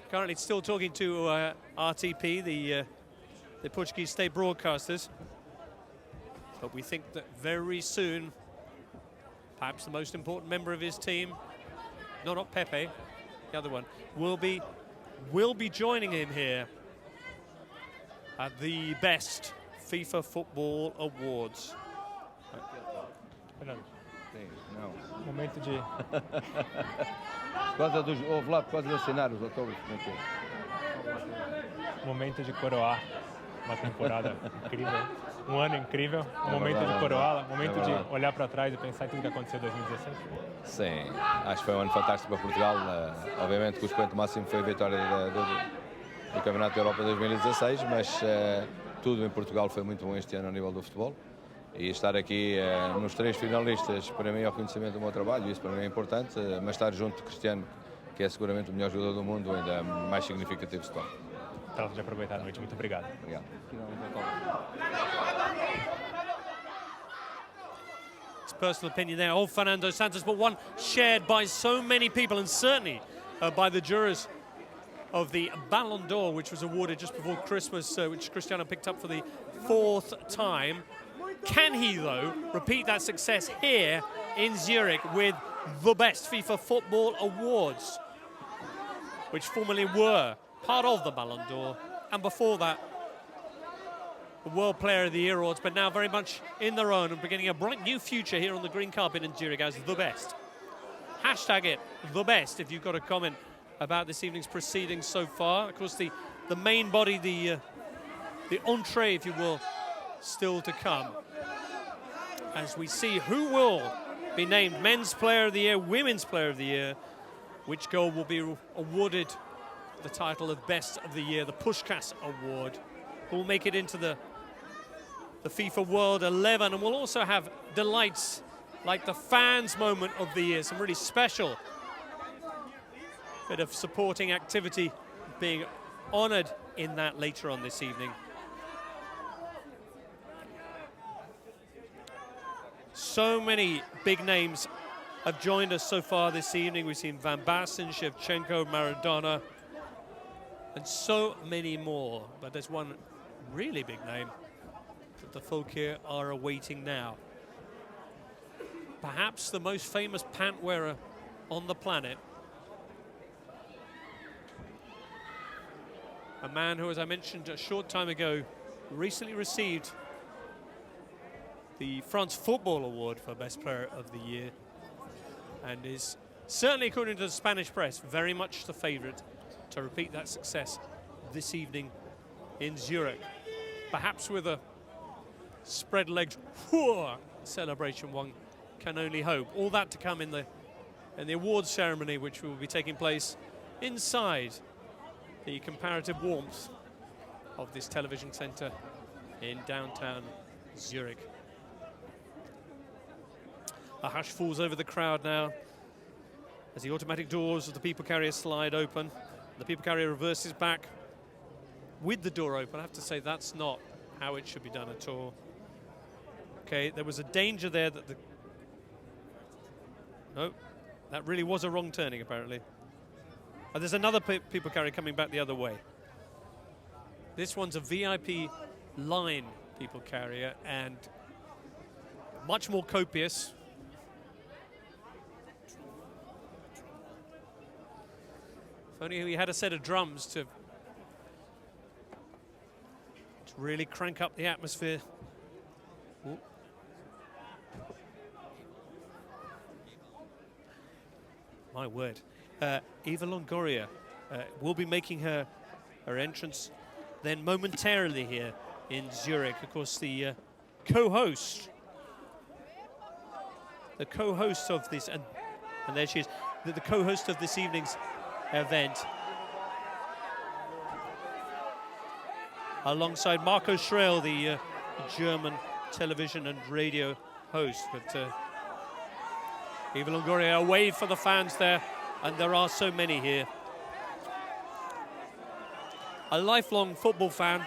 Currently still talking to RTP, the Portuguese state broadcasters. But we think that very soon, perhaps the most important member of his team, no, not Pepe, the other one, will be joining him here at the Best FIFA Football Awards. Momento de Houve lá por causa de assinar os autógrafos. momento de coroar uma temporada incrível, um ano incrível, um momento de coroá-la, um momento de olhar para trás e pensar em tudo que aconteceu em 2016. Sim, acho que foi um ano fantástico para Portugal. Obviamente que o expoente máximo foi a vitória do Campeonato da Europa 2016, mas tudo em Portugal foi muito bom este ano ao nível do futebol. E estar aqui nos 3 finalistas, para mim é o reconhecimento do meu trabalho, isso para mim é importante, mas estar junto de Cristiano, que é seguramente o melhor jogador do mundo, ainda mais significativo se torna. Então, de aproveitar a noite, muito obrigado. Obrigado. It's personal opinion there of Fernando Santos, but one shared by so many people, and certainly by the jurors of the Ballon d'Or, which was awarded just before Christmas, which Cristiano picked up for the 4th time. Can he, though, repeat that success here in Zurich with the Best FIFA Football Awards, which formerly were part of the Ballon d'Or, and before that, the World Player of the Year awards, but now very much in their own and beginning a bright new future here on the green carpet in Zurich as the best. Hashtag it, the best, if you've got a comment about this evening's proceedings so far. Of course, the main body, the entree, if you will, still to come, as we see who will be named Men's Player of the Year, Women's Player of the Year, which goal will be awarded the title of Best of the Year, the Puskás Award, who will make it into the FIFA World 11, and we'll also have delights like the fans moment of the year, some really special bit of supporting activity being honoured in that later on this evening. So many big names have joined us so far this evening. We've seen Van Basten, Shevchenko, Maradona, and so many more. But there's one really big name that the folk here are awaiting now. Perhaps the most famous pant wearer on the planet. A man who, as I mentioned a short time ago, recently received the France Football Award for Best Player of the Year, and is certainly, according to the Spanish press, very much the favourite to repeat that success this evening in Zurich. Perhaps with a spread-legged celebration, one can only hope. All that to come in the awards ceremony, which will be taking place inside the comparative warmth of this television centre in downtown Zurich. A hush falls over the crowd now as the automatic doors of the people carrier slide open. The people carrier reverses back with the door open. I have to say that's not how it should be done at all. Okay, there was a danger there that no, that really was a wrong turning apparently. And there's another people carrier coming back the other way. This one's a VIP line people carrier and much more copious. If only we had a set of drums to really crank up the atmosphere. Ooh. My word. Eva Longoria will be making her entrance then momentarily here in Zurich. Of course, the co-host of this, and there she is, the co-host of this evening's event, alongside Marco Schrell, the German television and radio host. But Eva Longoria, a wave for the fans there, and there are so many here. A lifelong football fan.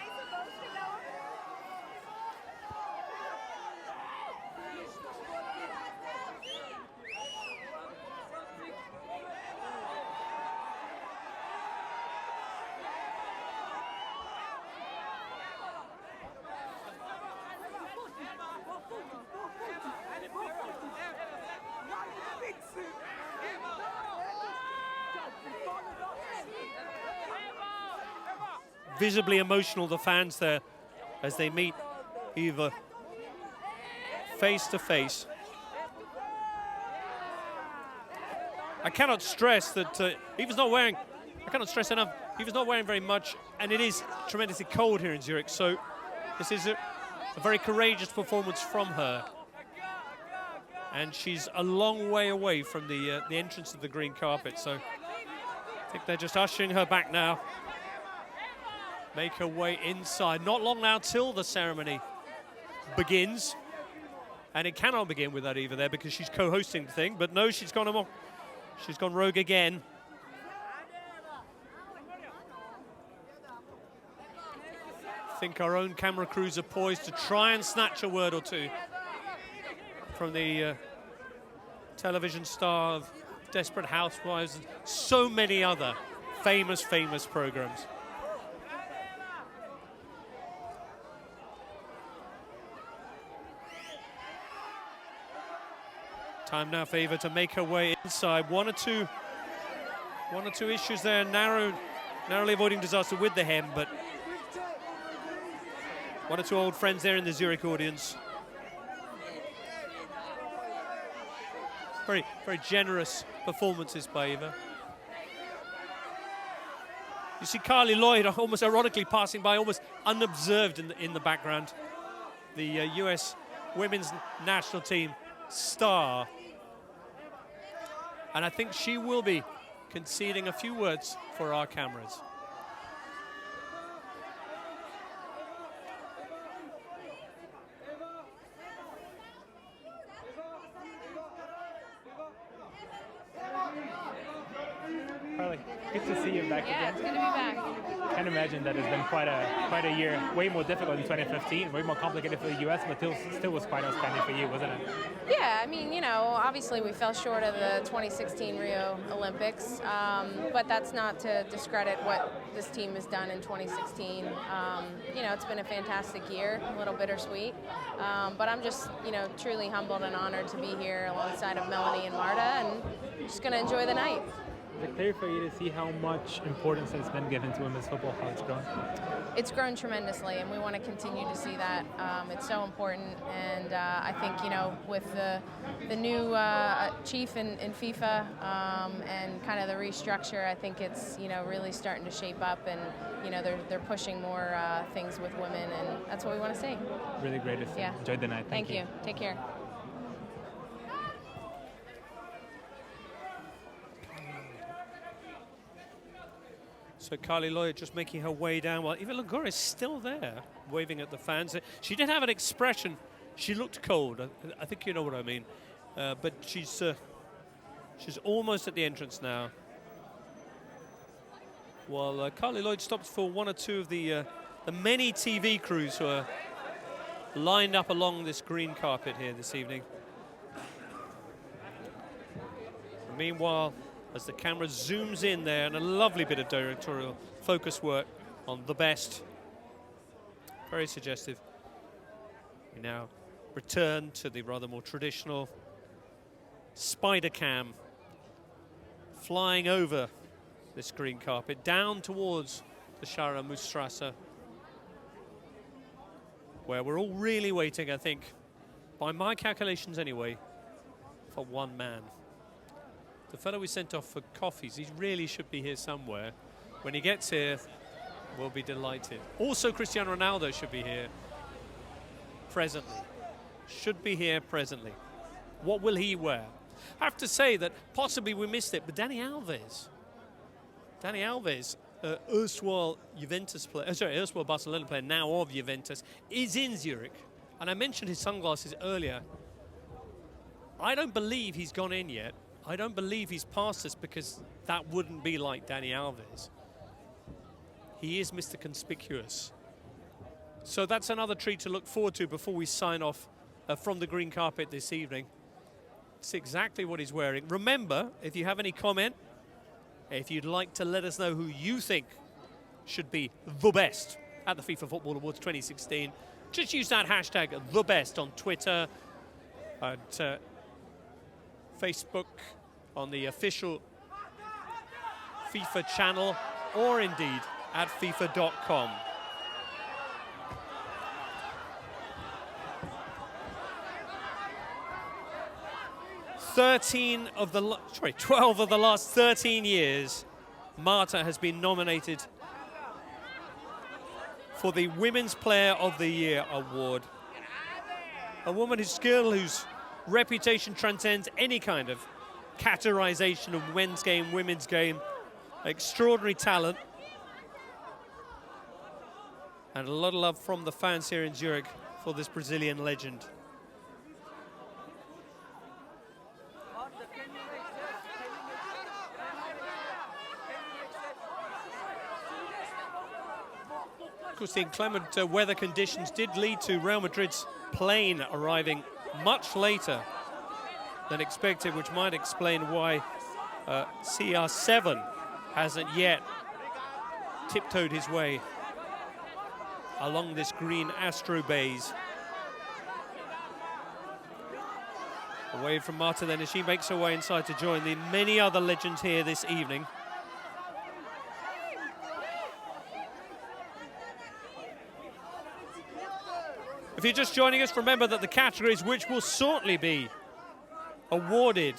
Visibly emotional, the fans there, as they meet Eva face to face. I cannot stress that Eva's not wearing, I cannot stress enough, Eva's not wearing very much, and it is tremendously cold here in Zurich, so this is a very courageous performance from her. And she's a long way away from the entrance of the green carpet, so I think they're just ushering her back now. Make her way inside. Not long now till the ceremony begins. And it cannot begin without Eva there because she's co-hosting the thing. But no, she's gone rogue again. I think our own camera crews are poised to try and snatch a word or two from the television star of Desperate Housewives and so many other famous programs. Time now for Eva to make her way inside. One or two issues there, narrowly avoiding disaster with the hem, but one or two old friends there in the Zurich audience. Very, very generous performances by Eva. You see Carly Lloyd almost ironically passing by, almost unobserved in the background. The US women's national team star. And I think she will be conceding a few words for our cameras. Carly, good to see you back again. Yeah, it's good to be back. I can imagine that it's been quite a year, way more difficult in 2015, way more complicated for the US, but still was quite outstanding for you, wasn't it? Yeah, I mean, you know, obviously we fell short of the 2016 Rio Olympics, but that's not to discredit what this team has done in 2016. You know, it's been a fantastic year, a little bittersweet, but I'm just, you know, truly humbled and honored to be here alongside of Melanie and Marta, and just going to enjoy the night. Is it clear for you to see how much importance has been given to women's football, how it's grown? It's grown tremendously, and we want to continue to see that. It's so important, and I think, you know, with the new chief in FIFA and kind of the restructure, I think it's, you know, really starting to shape up, and, you know, they're pushing more things with women, and that's what we want to see. Really great to see. Yeah. Enjoy the night. Thank you. Take care. So Carly Lloyd just making her way down while Eva Longoria is still there, waving at the fans. She did have an expression. She looked cold. I think you know what I mean. But she's almost at the entrance now. While Carly Lloyd stops for one or two of the many TV crews who are lined up along this green carpet here this evening. Meanwhile, as the camera zooms in there, and a lovely bit of directorial focus work on the best. Very suggestive. We now return to the rather more traditional spider cam, flying over this green carpet, down towards the Schara-Mustrasse, where we're all really waiting, I think, by my calculations anyway, for one man. The fellow we sent off for coffees, he really should be here somewhere. When he gets here, we'll be delighted. Also, Cristiano Ronaldo should be here presently. Should be here presently. What will he wear? I have to say that possibly we missed it, but Dani Alves, erstwhile Juventus player, erstwhile Barcelona player, now of Juventus, is in Zurich. And I mentioned his sunglasses earlier. I don't believe he's gone in yet. I don't believe he's passed us, because that wouldn't be like Dani Alves. He is Mr. Conspicuous. So that's another treat to look forward to before we sign off from the green carpet this evening. It's exactly what he's wearing. Remember, if you have any comment, if you'd like to let us know who you think should be the best at the FIFA Football Awards 2016, just use that hashtag #TheBest on Twitter, at Facebook, on the official FIFA channel, or indeed at FIFA.com. Twelve of the last 13 years, Marta has been nominated for the Women's Player of the Year award. A woman whose skill, whose reputation transcends any kind of categorization of men's game, women's game. Extraordinary talent. And a lot of love from the fans here in Zurich for this Brazilian legend. Of course, the inclement weather conditions did lead to Real Madrid's plane arriving much later than expected, which might explain why CR7 hasn't yet tiptoed his way along this green Astro base. Away from Marta then as she makes her way inside to join the many other legends here this evening. If you're just joining us, remember that the categories which will certainly be awarded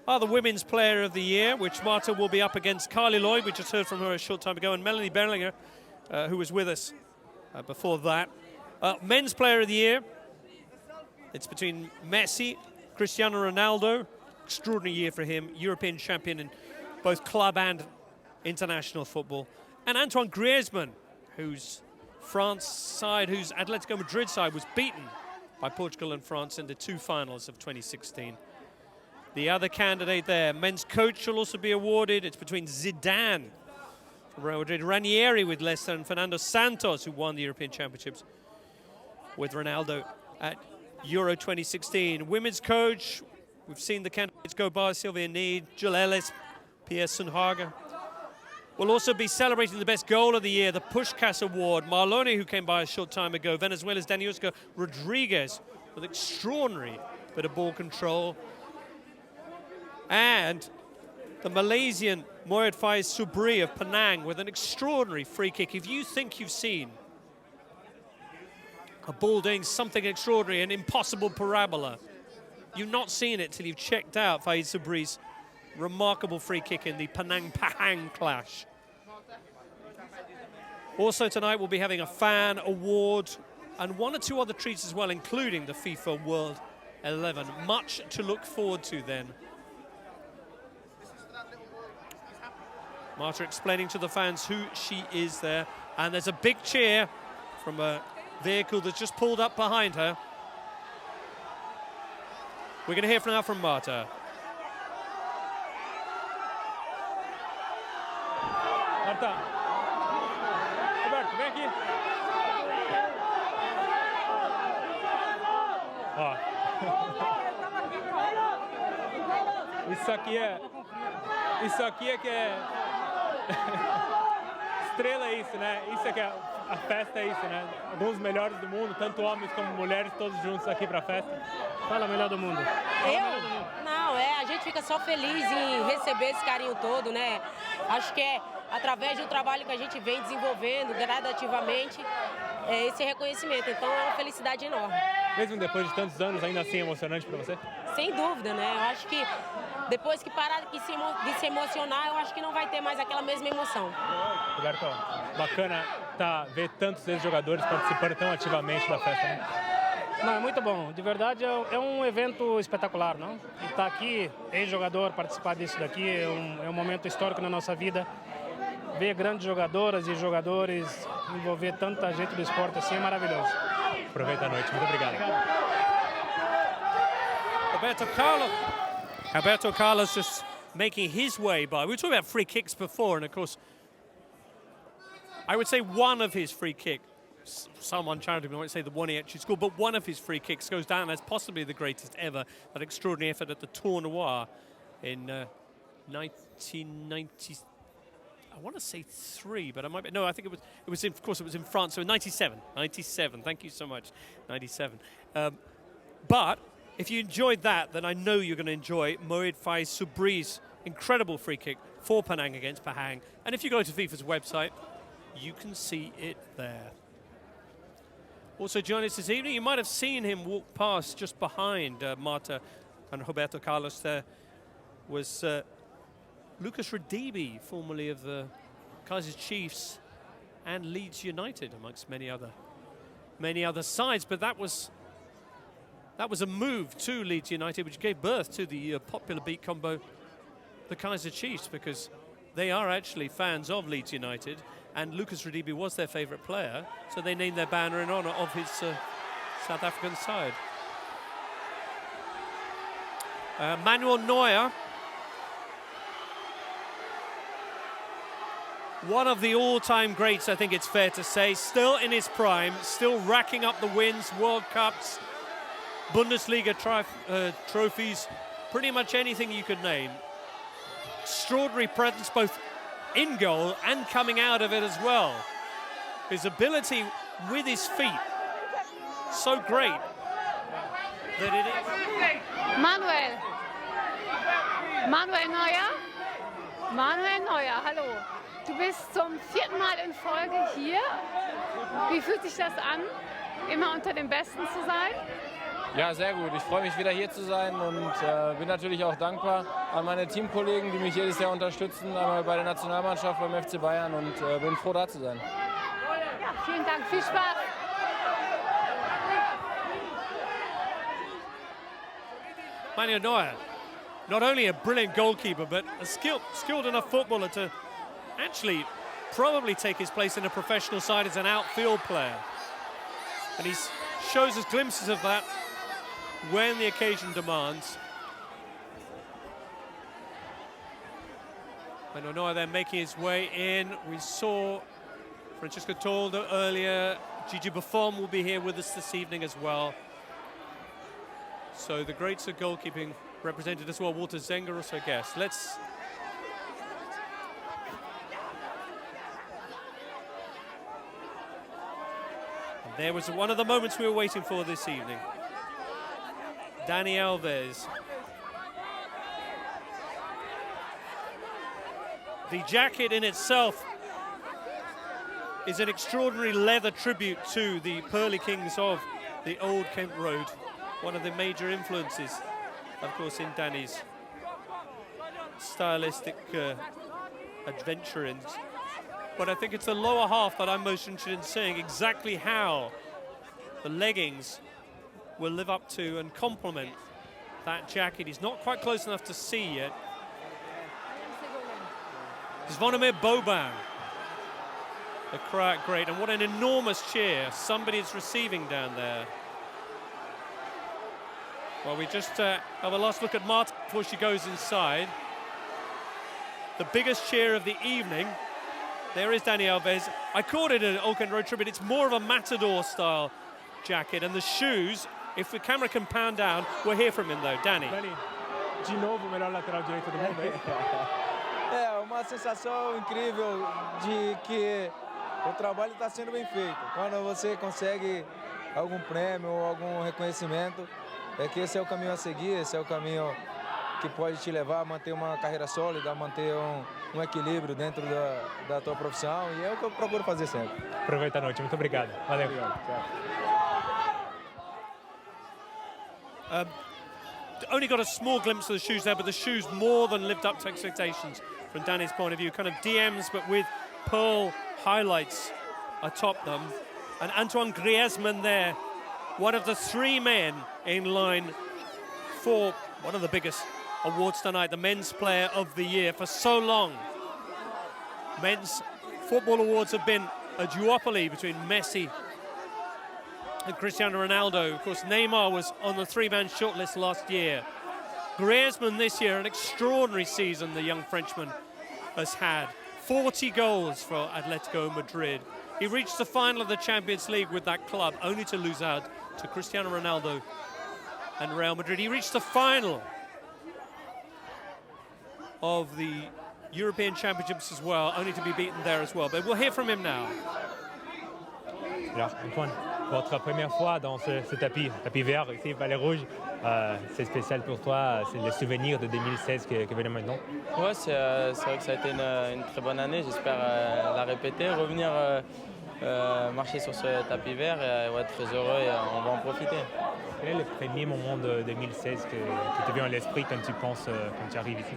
are the Women's Player of the Year, which Marta will be up against Carly Lloyd, we just heard from her a short time ago, and Melanie Berlinger, who was with us before that. Men's Player of the Year, it's between Messi, Cristiano Ronaldo, extraordinary year for him, European champion in both club and international football, and Antoine Griezmann, whose France side, whose Atletico Madrid side was beaten by Portugal and France in the two finals of 2016. The other candidate there, men's coach, will also be awarded. It's between Zidane from Real Madrid, Ranieri with Leicester, and Fernando Santos, who won the European Championships with Ronaldo at Euro 2016. Women's coach, we've seen the candidates go by: Sylvia Need, Jill Ellis, Pierre Sundhage. We'll also be celebrating the best goal of the year, the Puskás Award. Marlone, who came by a short time ago. Venezuela's Daniuska Rodriguez with extraordinary bit of ball control. And the Malaysian Moed Faiz Subri of Penang with an extraordinary free kick. If you think you've seen a ball doing something extraordinary, an impossible parabola, you've not seen it till you've checked out Faiz Subri's remarkable free kick in the Penang-Pahang clash. Also tonight we'll be having a fan award and one or two other treats as well, including the FIFA World 11. Much to look forward to then. Marta explaining to the fans who she is there. And there's a big cheer from a vehicle that's just pulled up behind her. We're going to hear now from Marta. Marta. Roberto, vem aqui. Ó. Isso aqui é que é estrela, é isso, né? Isso é que é a festa, é isso, né? Alguns melhores do mundo, tanto homens como mulheres, todos juntos aqui pra festa. Fala melhor do mundo. Não, a gente fica só feliz em receber esse carinho todo, né? Acho que é através do trabalho que a gente vem desenvolvendo gradativamente esse reconhecimento. Então é uma felicidade enorme. Mesmo depois de tantos anos, ainda assim é emocionante para você? Sem dúvida, né? Eu acho que depois que parar de se emocionar, eu acho que não vai ter mais aquela mesma emoção. Roberto, bacana ver tantos ex-jogadores participando tão ativamente da festa, né? Não, é muito bom. De verdade, é um evento espetacular, não? E estar aqui, ex-jogador, participar disso daqui é um momento histórico na nossa vida. Ver grandes jogadoras e jogadores, envolver tanta gente do esporte assim é maravilhoso. Aproveita a noite. Muito obrigado. Roberto Carlos just making his way by. We were talking about free kicks before, and of course, I would say one of his free kicks, some uncharitably might say the one he actually scored, but one of his free kicks goes down as possibly the greatest ever. That extraordinary effort at the Tournoi in 1990. I want to say 3, but I might be. No, I think it was in, of course, it was in France. So 97. 97. Thank you so much. 97. But if you enjoyed that, then I know you're going to enjoy Moed Faiz Subri's incredible free kick for Penang against Pahang. And if you go to FIFA's website, you can see it there. Also joining us this evening, you might have seen him walk past just behind Marta and Roberto Carlos. There was Lucas Radiby, formerly of the Kaizer Chiefs and Leeds United, amongst many other sides. But that was a move to Leeds United, which gave birth to the popular beat combo, the Kaizer Chiefs, because they are actually fans of Leeds United, and Lucas Radiby was their favourite player, so they named their banner in honour of his South African side. Emmanuel Neuer, one of the all-time greats, I think it's fair to say, still in his prime, still racking up the wins, World Cups, Bundesliga trophies, pretty much anything you could name. Extraordinary presence both in goal and coming out of it as well. His ability with his feet, so great that it is. Manuel Neuer, hallo. Du bist zum 4. Mal in Folge hier. Wie fühlt sich das an, immer unter den Besten zu sein? Ja, sehr gut. Ich freue mich, wieder hier zu sein und bin natürlich auch dankbar an meine Teamkollegen, die mich jedes Jahr unterstützen, einmal bei der Nationalmannschaft, beim FC Bayern und bin froh, da zu sein. Ja, vielen Dank. Viel Spaß. Manuel Neuer, not only a brilliant goalkeeper, but a skilled enough footballer to actually probably take his place in a professional side as an outfield player. And he shows us glimpses of that when the occasion demands. Manuel Neuer then making his way in. We saw Francesco Toldo earlier. Gigi Buffon will be here with us this evening as well. So the greats of goalkeeping represented as well. Walter Zenga also a guest. There was one of the moments we were waiting for this evening. Dani Alves. The jacket in itself is an extraordinary leather tribute to the Pearly Kings of the Old Kent Road. One of the major influences, of course, in Danny's stylistic adventurings. But I think it's the lower half that I'm most interested in seeing exactly how the leggings will live up to and complement that jacket. He's not quite close enough to see yet. Zvonimir Boban, the Croat great, and what an enormous cheer somebody is receiving down there. Well, we just have a last look at Marta before she goes inside. The biggest cheer of the evening. There is Dani Alves. I called it an Old Kent Road tribute. It's more of a Matador-style jacket, and the shoes, if the camera can pan down, we'll hear from him though. Dani. De novo, o melhor lateral direito do mundo, É uma sensação incrível de que o trabalho está sendo bem feito. Quando você consegue algum prêmio ou algum reconhecimento, é que esse é o caminho a seguir, esse é o caminho que pode te levar a manter uma carreira sólida, a manter um equilíbrio dentro da tua profissão, e é o que eu procuro fazer sempre. Aproveita a noite, muito obrigado. Valeu. Only got a small glimpse of the shoes there, but the shoes more than lived up to expectations from Danny's point of view. Kind of DMs, but with pearl highlights atop them. And Antoine Griezmann there, one of the three men in line for one of the biggest awards tonight, the Men's Player of the Year. For so long, men's football awards have been a duopoly between Messi and Cristiano Ronaldo. Of course, Neymar was on the three-man shortlist last year. Griezmann this year, an extraordinary season the young Frenchman has had. 40 goals for Atletico Madrid. He reached the final of the Champions League with that club, only to lose out to Cristiano Ronaldo and Real Madrid. He reached the final of the European Championships as well, only to be beaten there as well. But we'll hear from him now. Alors, Antoine, votre première fois dans ce tapis vert ici, Palais Rouge, c'est spécial pour toi, c'est le souvenir de 2016 qui vient maintenant? Ouais, c'est vrai que ça a été une très bonne année, j'espère la répéter, revenir marcher sur ce tapis vert et ouais, très heureux et on va en profiter. Quel est le premier moment de 2016 que te vient à l'esprit quand tu penses, quand tu arrives ici?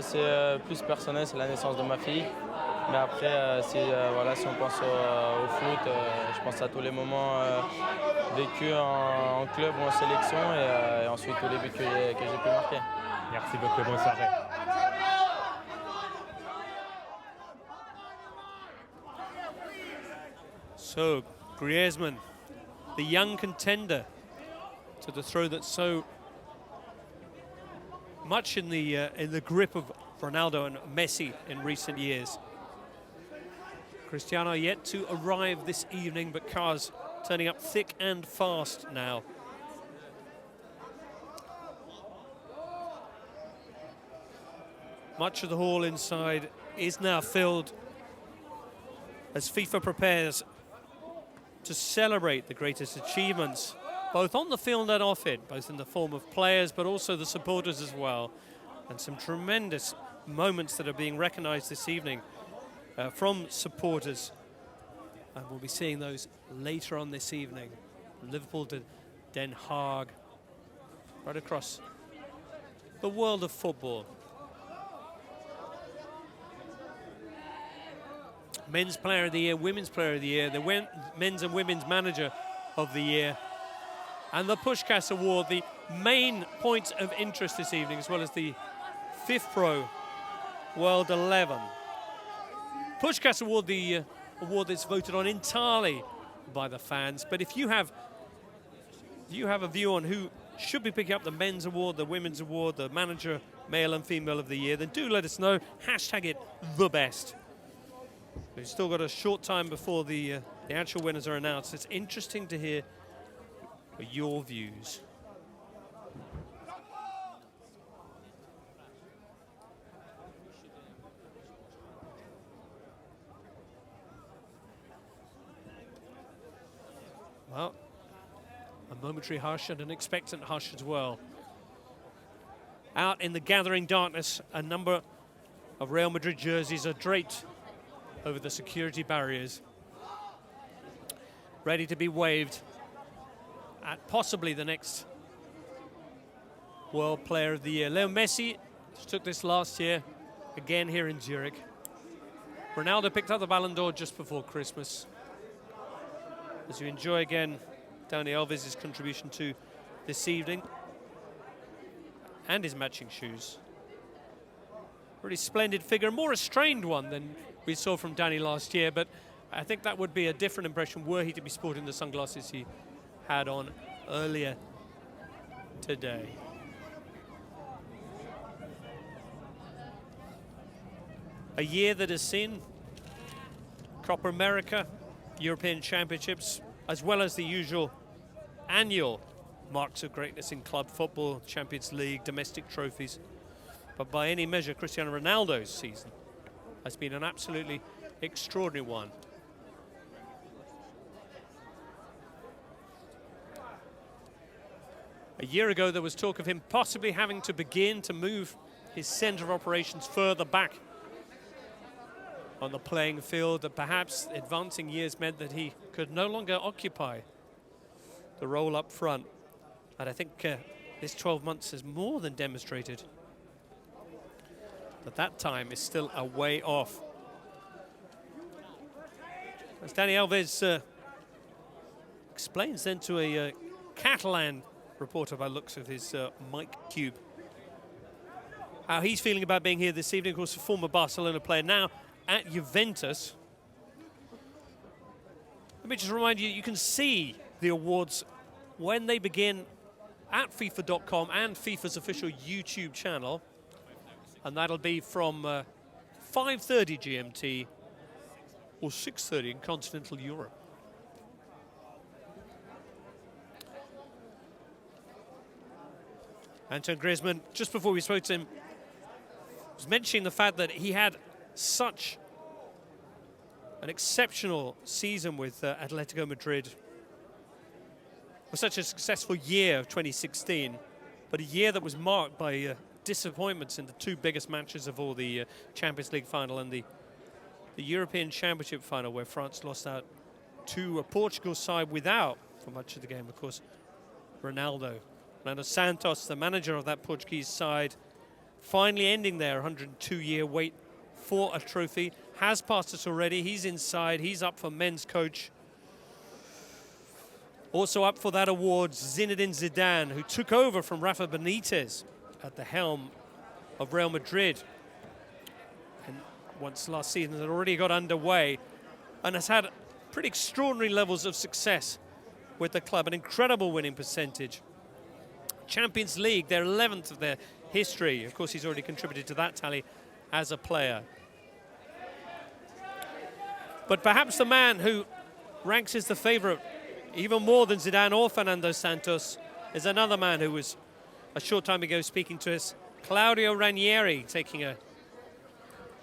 C'est plus personnel, c'est la naissance de ma fille. Mais après, si on pense au foot, je pense à tous les moments vécus en club ou en sélection et ensuite tous les buts que j'ai pu marquer. Merci beaucoup, bonne soirée. So, Griezmann, the young contender to the throw that's so much in the grip of Ronaldo and Messi in recent years. Cristiano yet to arrive this evening, but cars turning up thick and fast now. Much of the hall inside is now filled as FIFA prepares to celebrate the greatest achievements, both on the field and off it, both in the form of players, but also the supporters as well. And some tremendous moments that are being recognized this evening from supporters, and we'll be seeing those later on this evening. Liverpool to Den Haag, right across the world of football. Men's Player of the Year, Women's Player of the Year, the Men's and Women's Manager of the Year, and the Puskás Award, the main point of interest this evening, as well as the FIFPro World 11. Puskás Award, the award that's voted on entirely by the fans. But if you have a view on who should be picking up the men's award, the women's award, the manager, male and female of the year, then do let us know. Hashtag it the best. We've still got a short time before the actual winners are announced. It's interesting to hear your views. Well, a momentary hush and an expectant hush as well. Out in the gathering darkness, a number of Real Madrid jerseys are draped over the security barriers, ready to be waved at possibly the next World Player of the Year. Leo Messi took this last year, again here in Zurich. Ronaldo picked up the Ballon d'Or just before Christmas. As you enjoy again Dani Alves' contribution to this evening, and his matching shoes. Really splendid figure, a more restrained one than we saw from Dani last year, but I think that would be a different impression were he to be sporting the sunglasses he had on earlier today. A year that has seen Copa America, European Championships, as well as the usual annual marks of greatness in club football, Champions League, domestic trophies. But by any measure, Cristiano Ronaldo's season has been an absolutely extraordinary one. A year ago, there was talk of him possibly having to begin to move his centre of operations further back on the playing field, that perhaps advancing years meant that he could no longer occupy the role up front. And I think this 12 months has more than demonstrated that time is still a way off. As Dani Alves explains then to a Catalan reporter by looks of his mic cube how he's feeling about being here this evening. Of course, a former Barcelona player, now at Juventus. Let me just remind you, you can see the awards when they begin at FIFA.com and FIFA's official YouTube channel. And that'll be from 5:30 GMT or 6:30 in continental Europe. Anton Griezmann, just before we spoke to him, was mentioning the fact that he had such an exceptional season with Atletico Madrid, was such a successful year of 2016, but a year that was marked by disappointments in the two biggest matches of all, the Champions League final and the European Championship final, where France lost out to a Portugal side without, for much of the game, of course, Ronaldo. Fernando Santos, the manager of that Portuguese side, finally ending their 102-year wait for a trophy. Has passed us already. He's inside. He's up for men's coach. Also up for that award, Zinedine Zidane, who took over from Rafa Benitez at the helm of Real Madrid. And once last season had already got underway and has had pretty extraordinary levels of success with the club, an incredible winning percentage. Champions League, their 11th of their history. Of course, he's already contributed to that tally as a player. But perhaps the man who ranks as the favourite even more than Zidane or Fernando Santos is another man who was a short time ago speaking to us, Claudia Ranieri, taking a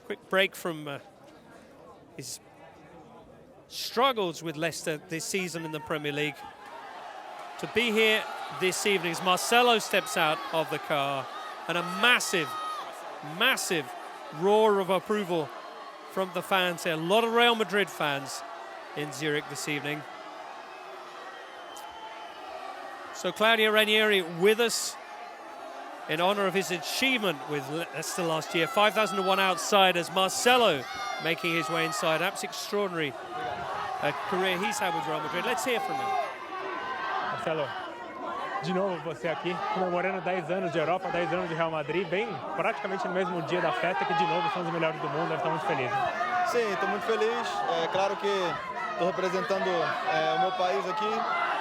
quick break from his struggles with Leicester this season in the Premier League to be here this evening as Marcelo steps out of the car, and a massive, massive roar of approval from the fans here. A lot of Real Madrid fans in Zurich this evening. So Claudia Ranieri with us in honor of his achievement with Leicester last year. 5,001 outside as Marcelo making his way inside. Absolutely extraordinary career he's had with Real Madrid. Let's hear from him. Marcelo, de novo você aqui, comemorando 10 anos de Europa, 10 anos de Real Madrid, bem praticamente no mesmo dia da festa, que de novo são os melhores do mundo, deve estar muito feliz. Sim, estou muito feliz. É claro que estou representando o meu país aqui,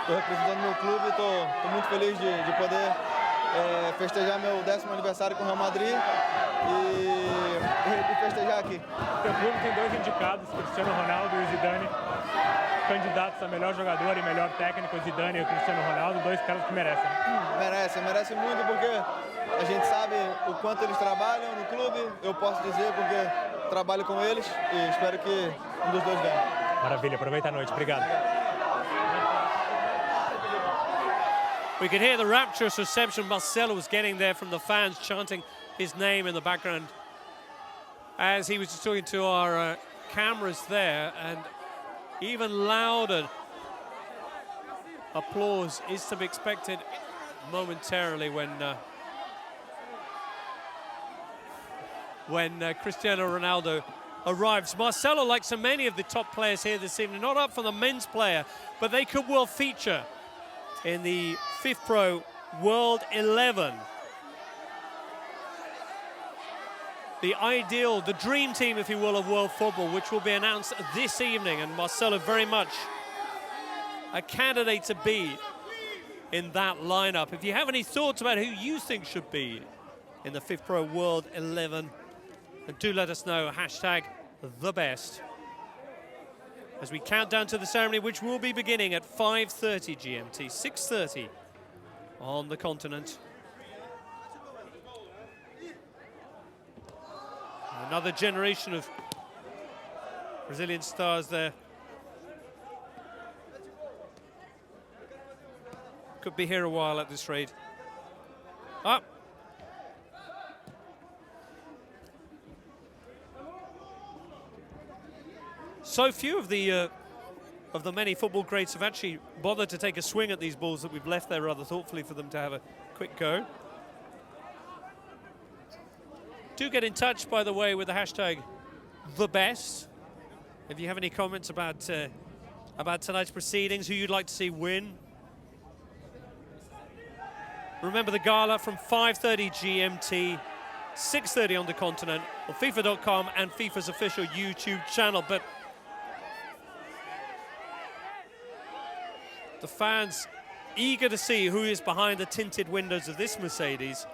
estou representando o meu clube, estou muito feliz de poder festejar meu 10º aniversário com o Real Madrid e festejar aqui. O clube tem dois indicados, Cristiano Ronaldo e Zidane, candidatos a melhor jogador e melhor técnico, Zidane e o Cristiano Ronaldo, dois caras que merecem. Merecem muito porque a gente sabe o quanto eles trabalham no clube, eu posso dizer porque trabalho com eles e espero que dos dois ganhe. Maravilha, aproveita a noite, obrigado. We could hear the rapturous reception Marcelo was getting there from the fans chanting his name in the background. as he was just talking to our cameras there, and even louder applause is to be expected momentarily when Cristiano Ronaldo arrives. Marcelo, like so many of the top players here this evening, not up for the men's player, but they could well feature in the FIFPro World 11. The ideal, the dream team, if you will, of world football, which will be announced this evening, and Marcelo very much a candidate to be in that lineup. If you have any thoughts about who you think should be in the FIFPro World 11, and do let us know, hashtag the best. As we count down to the ceremony, which will be beginning at 5:30 GMT, 6:30 on the continent. Another generation of Brazilian stars there. Could be here a while at this rate. Up. So few of the many football greats have actually bothered to take a swing at these balls that we've left there rather thoughtfully for them to have a quick go. Do get in touch, by the way, with the hashtag #TheBest. If you have any comments about tonight's proceedings, who you'd like to see win. Remember the gala from 5:30 GMT, 6:30 on the continent, on FIFA.com and FIFA's official YouTube channel. But the fans eager to see who is behind the tinted windows of this Mercedes.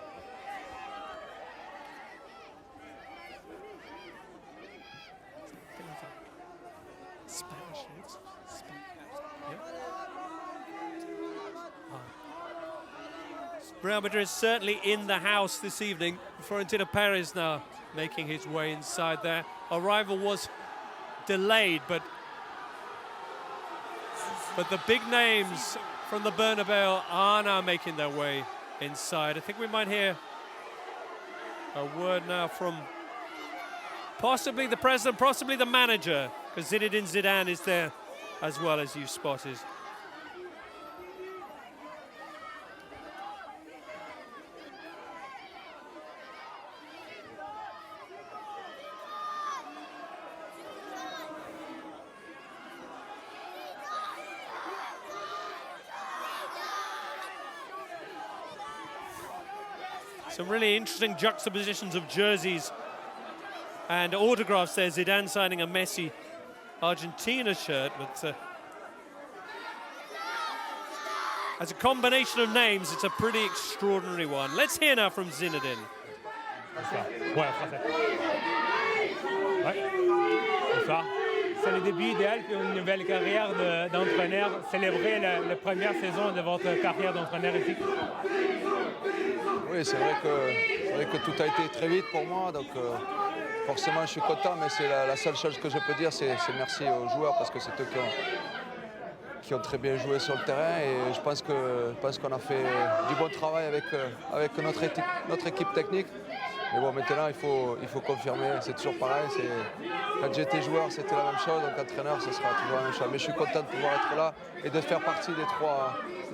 Real Madrid certainly in the house this evening. Florentino Perez now making his way inside there. Arrival was delayed, but the big names from the Bernabeu are now making their way inside. I think we might hear a word now from possibly the president, possibly the manager, because Zinedine Zidane is there as well, as you've spotted. Some really interesting juxtapositions of jerseys and autographs there. Zidane signing a Messi Argentina shirt, but as a combination of names, it's a pretty extraordinary one. Let's hear now from Zinedine. Ouais, français. Ouais. Bonsoir. C'est le début idéal pour une nouvelle carrière d'entraîneur. Célébrer la première saison de votre carrière d'entraîneur ici. Oui, c'est vrai que tout a été très vite pour moi, donc forcément je suis content, mais c'est la seule chose que je peux dire, c'est merci aux joueurs, parce que c'est eux qui ont très bien joué sur le terrain, et je pense qu'on a fait du bon travail avec notre équipe technique. Mais bon, maintenant il faut confirmer, c'est toujours pareil. Quand j'étais joueur, c'était la même chose, donc entraîneur, ce sera toujours la même chose. Mais je suis content de pouvoir être là et de faire partie des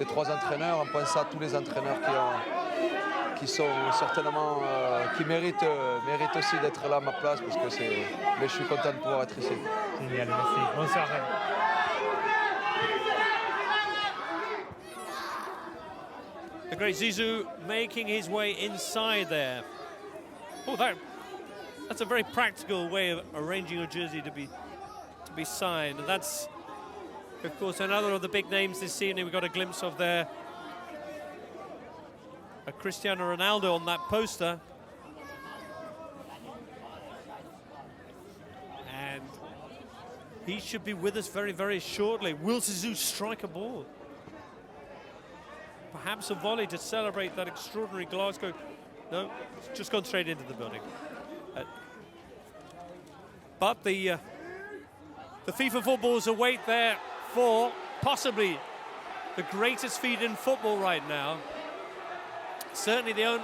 trois entraîneurs, en pensant à tous les entraîneurs qui sont certainement, qui méritent aussi d'être là à ma place, parce que mais je suis content de pouvoir être ici. Génial, merci. Bonsoir. The great Zizou making his way inside there. Oh, that's a very practical way of arranging a jersey to be signed. And that's, of course, another of the big names this evening we got a glimpse of there. A Cristiano Ronaldo on that poster. And he should be with us very, very shortly. Will Zizou strike a ball? Perhaps a volley to celebrate that extraordinary Glasgow. No, it's just gone straight into the building. But the FIFA footballs await there for possibly the greatest feat in football right now. Certainly the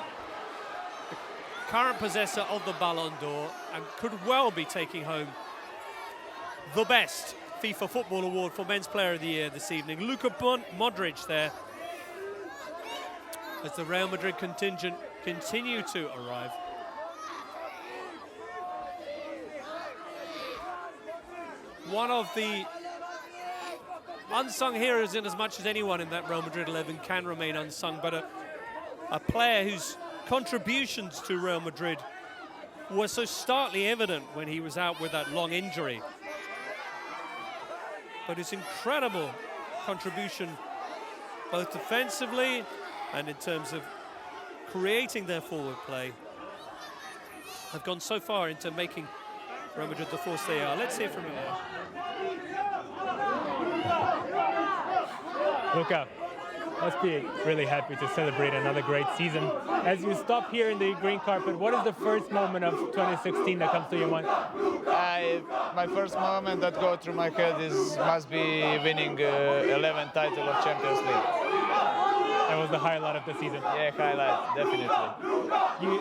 current possessor of the Ballon d'Or and could well be taking home the best FIFA Football Award for Men's Player of the Year this evening. Luka Modric there, as the Real Madrid contingent continue to arrive. One of the unsung heroes, in as much as anyone in that Real Madrid 11 can remain unsung, but a player whose contributions to Real Madrid were so starkly evident when he was out with that long injury. But his incredible contribution, both defensively and in terms of creating their forward play, have gone so far into making Real Madrid the force they are. Let's hear from him now. Luka, must be really happy to celebrate another great season. As you stop here in the green carpet, what is the first moment of 2016 that comes to your mind? My first moment that goes through my head must be winning 11th title of Champions League. That was the highlight of the season. Yeah, highlight, definitely.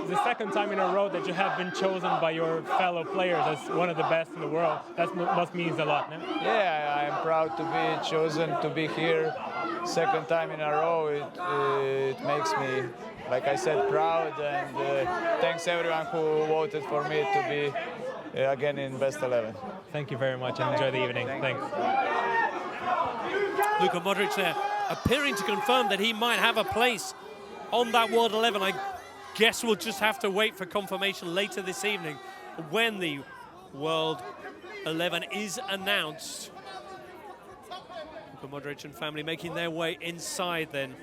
The second time in a row that you have been chosen by your fellow players as one of the best in the world, that must mean a lot, no? Yeah, I am proud to be chosen to be here. Second time in a row, it makes me, like I said, proud, and thanks everyone who voted for me to be again in best 11. Thank you very much and enjoy the evening. Thanks. Luka Modric there, appearing to confirm that he might have a place on that World 11. I guess we'll just have to wait for confirmation later this evening when the World 11 is announced. Luka Modric and family making their way inside then.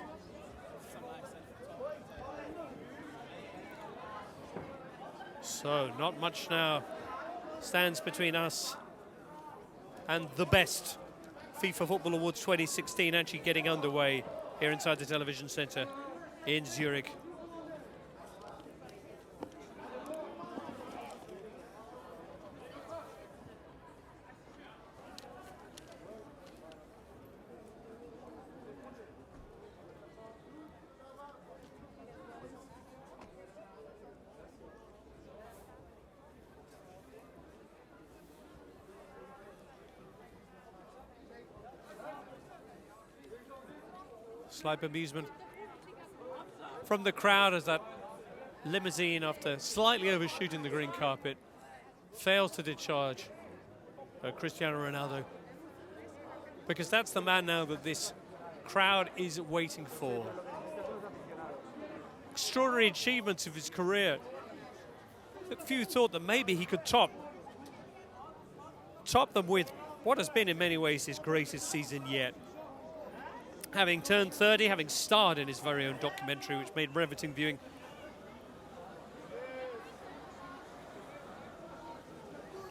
So not much now stands between us and the best FIFA Football Awards 2016 actually getting underway here inside the television centre in Zurich. Slight amusement from the crowd as that limousine, after slightly overshooting the green carpet, fails to discharge Cristiano Ronaldo. Because that's the man now that this crowd is waiting for. Extraordinary achievements of his career. Few thought that maybe he could top them with what has been in many ways his greatest season yet. Having turned 30, having starred in his very own documentary, which made riveting viewing.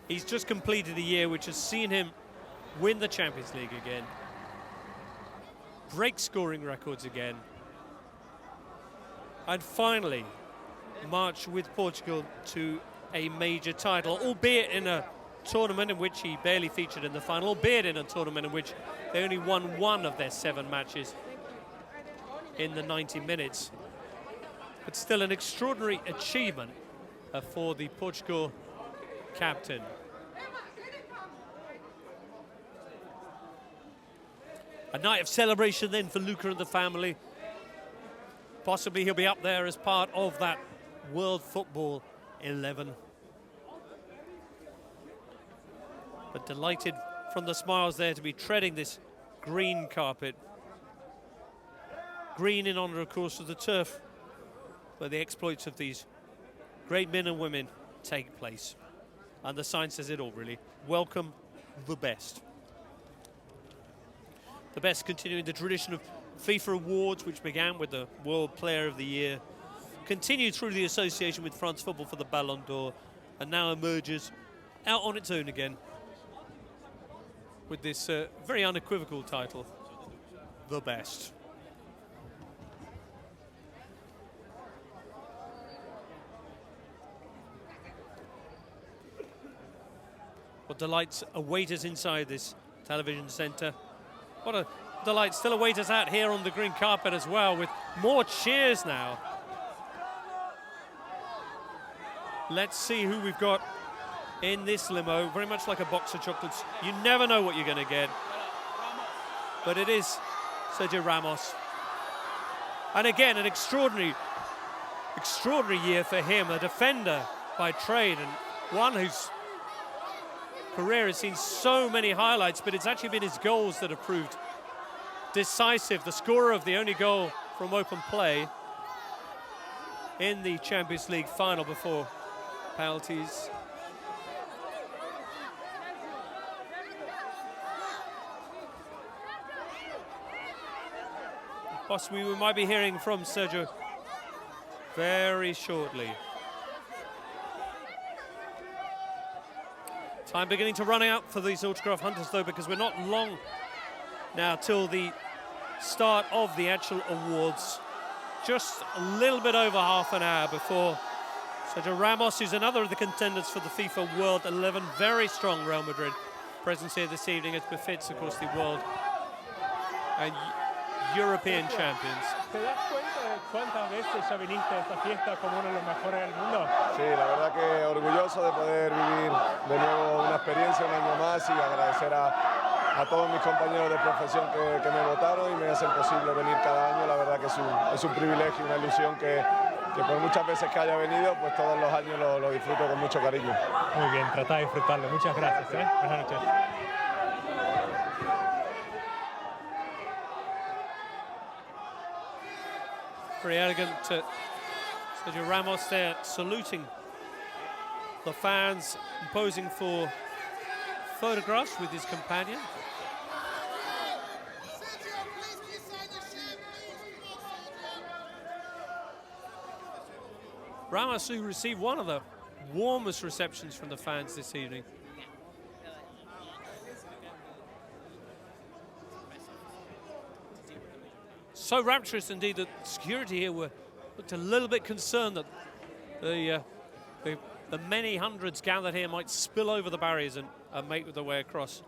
He's just completed a year which has seen him win the Champions League again, break scoring records again, and finally march with Portugal to a major title, albeit in a tournament in which he barely featured in the final, albeit in a tournament in which they only won one of their 7 matches in the 90 minutes. But still an extraordinary achievement for the Portugal captain. A night of celebration then for Luka and the family. Possibly he'll be up there as part of that World Football 11. But delighted from the smiles there to be treading this green carpet. Green in honour, of course, of the turf where the exploits of these great men and women take place. And the sign says it all, really. Welcome the best. The best continuing the tradition of FIFA awards, which began with the World Player of the Year, continued through the association with France Football for the Ballon d'Or, and now emerges out on its own again with this very unequivocal title, the best. What delights await us inside this television centre. What a delight still await us out here on the green carpet as well, with more cheers now. Let's see who we've got in this limo. Very much like a box of chocolates. You never know what you're going to get. But it is Sergio Ramos. And again, an extraordinary year for him, a defender by trade, and one whose career has seen so many highlights, but it's actually been his goals that have proved decisive. The scorer of the only goal from open play in the Champions League final before penalties. Possibly we might be hearing from Sergio very shortly. Time beginning to run out for these autograph hunters though, because we're not long now till the start of the actual awards. Just a little bit over half an hour before Sergio Ramos, who's another of the contenders for the FIFA World 11, very strong Real Madrid presence here this evening, as befits, of course, the World and European champions. ¿Te das cuenta de cuántas veces ya viniste a esta fiesta como uno de los mejores del mundo? Sí, la verdad que orgulloso de poder vivir de nuevo una experiencia un año más y agradecer a todos mis compañeros de profesión que me votaron y me hacen posible venir cada año. La verdad que es un privilegio, una ilusión que por muchas veces que haya venido, pues todos los años lo disfruto con mucho cariño. Muy bien, trata de disfrutarlo. Muchas gracias. Buenas noches. Very elegant Sergio Ramos there saluting the fans and posing for photographs with his companion. Ramos, who received one of the warmest receptions from the fans this evening. So rapturous indeed that security here looked a little bit concerned that the many hundreds gathered here might spill over the barriers and make their way across.